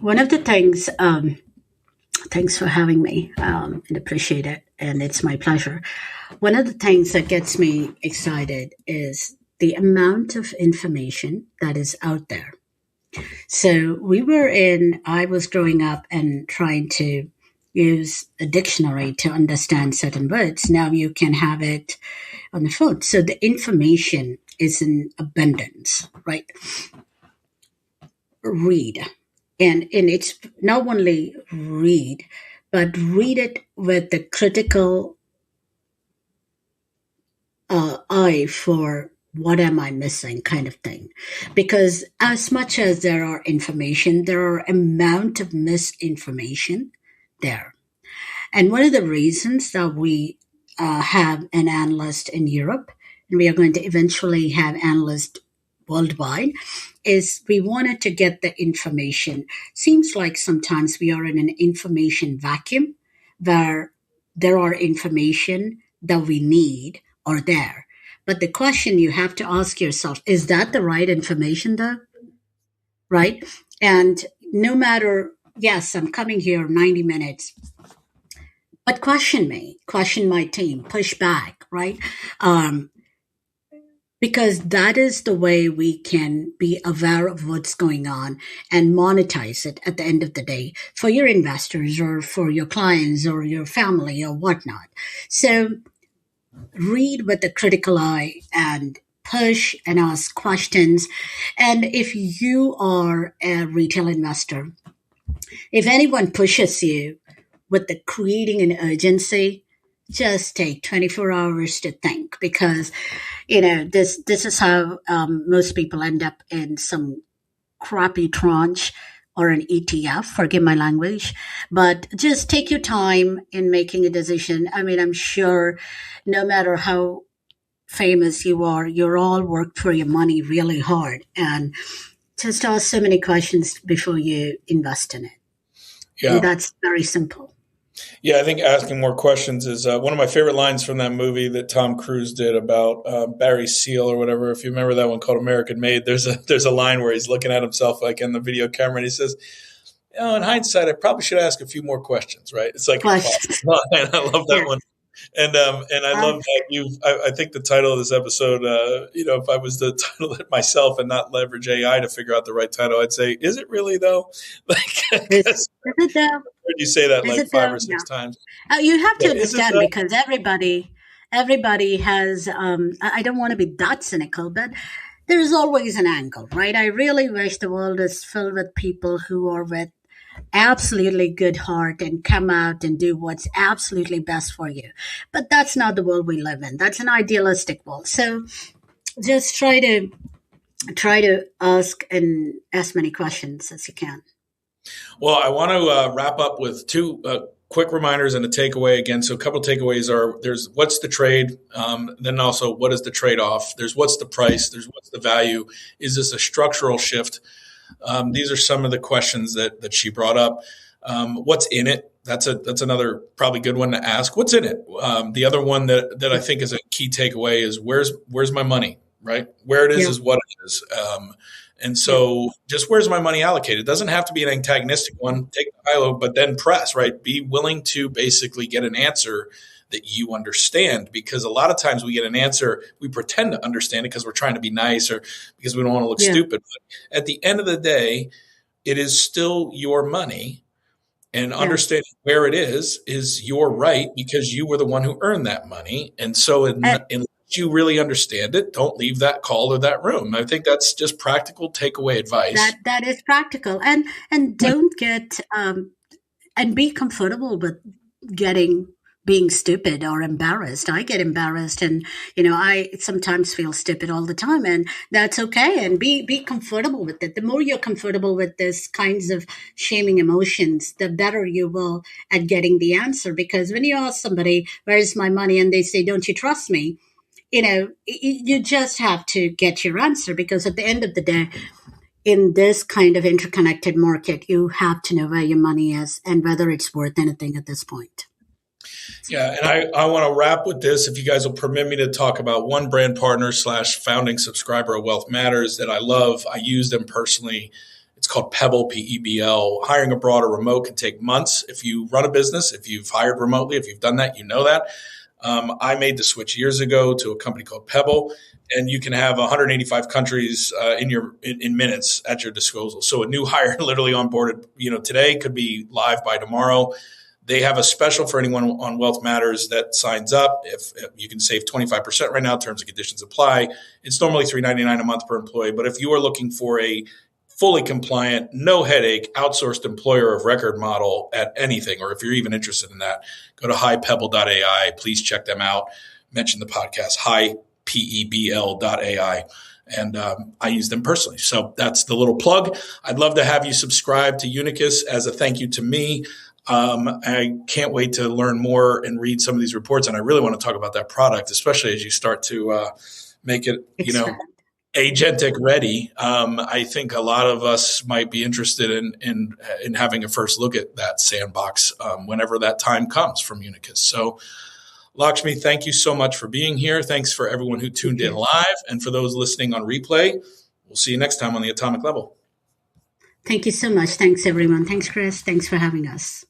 One of the things, thanks for having me, and appreciate it. And it's my pleasure. One of the things that gets me excited is the amount of information that is out there. So I was growing up and trying to use a dictionary to understand certain words. Now you can have it on the phone. So the information is in abundance, right? Read. And it's not only read, but read it with the critical eye for what am I missing kind of thing. Because as much as there are information, there are amount of misinformation there. And one of the reasons that we have an analyst in Europe, and we are going to eventually have analysts worldwide, is we wanted to get the information. Seems like sometimes we are in an information vacuum where there are information that we need are there. But the question you have to ask yourself, is that the right information though? Right? And no matter, yes, I'm coming here 90 minutes, but question me, question my team, push back, right? Because that is the way we can be aware of what's going on and monetize it at the end of the day for your investors or for your clients or your family or whatnot. So read with a critical eye and push and ask questions. And if you are a retail investor, if anyone pushes you with the creating an urgency, just take 24 hours to think, because this is how most people end up in some crappy tranche or an ETF, forgive my language, but just take your time in making a decision. I mean, I'm sure no matter how famous you are, you're all worked for your money really hard, and just ask so many questions before you invest in it. Yeah. And that's very simple. Yeah, I think asking more questions is one of my favorite lines from that movie that Tom Cruise did about Barry Seal or whatever. If you remember that one called American Made, there's a line where he's looking at himself like in the video camera and he says, in hindsight, I probably should ask a few more questions, right? It's like, I love that one. And I love that I think the title of this episode, if I was to title it myself and not leverage AI to figure out the right title, I'd say, is it really though? Is it though? I heard you say that like 5 or 6 times. You have to understand, because everybody has, I don't want to be that cynical, but there's always an angle, right? I really wish the world is filled with people who are with absolutely good heart and come out and do what's absolutely best for you. But that's not the world we live in. That's an idealistic world. So just try to ask as many questions as you can. Well, I want to wrap up with 2 quick reminders and a takeaway again. So a couple of takeaways are there's what's the trade, then also what is the trade-off? There's what's the price, there's what's the value. Is this a structural shift? These are some of the questions that she brought up. What's in it? That's another probably good one to ask. What's in it? The other one that I think is a key takeaway is where's my money, right? Where it is what it is. And so just where's my money allocated? It doesn't have to be an antagonistic one. Take the high low, but then press, right? Be willing to basically get an answer that you understand, because a lot of times we get an answer, we pretend to understand it because we're trying to be nice or because we don't want to look stupid. But at the end of the day, it is still your money, and understanding where it is your right, because you were the one who earned that money. And so unless you really understand it, don't leave that call or that room. I think that's just practical takeaway advice. That is practical, and don't get and be comfortable with being stupid or embarrassed. I get embarrassed, and I sometimes feel stupid all the time, and that's okay. And be comfortable with it. The more you're comfortable with this kinds of shaming emotions, the better you will at getting the answer. Because when you ask somebody, "Where's my money?" and they say, "Don't you trust me?" you just have to get your answer, because at the end of the day, in this kind of interconnected market, you have to know where your money is and whether it's worth anything at this point. Yeah, and I want to wrap with this. If you guys will permit me to talk about one brand partner / founding subscriber of Wealth Matters that I love. I use them personally. It's called Pebble, P-E-B-L. Hiring abroad or remote can take months. If you run a business, if you've hired remotely, if you've done that, you know that. I made the switch years ago to a company called Pebble, and you can have 185 countries in minutes at your disposal. So a new hire literally onboarded, today could be live by tomorrow. They have a special for anyone on Wealth Matters that signs up. If you can save 25% right now, terms and conditions apply. It's normally $399 a month per employee. But if you are looking for a fully compliant, no headache, outsourced employer of record model at anything, or if you're even interested in that, go to highpebble.ai. Please check them out. Mention the podcast, highpebl.ai. And I use them personally. So that's the little plug. I'd love to have you subscribe to Unicus as a thank you to me. I can't wait to learn more and read some of these reports. And I really want to talk about that product, especially as you start to make it, agentic ready. I think a lot of us might be interested in having a first look at that sandbox whenever that time comes from Unicus. So Lakshmi, thank you so much for being here. Thanks for everyone who tuned in live. And for those listening on replay, we'll see you next time on The Atomic Level. Thank you so much. Thanks, everyone. Thanks, Chris. Thanks for having us.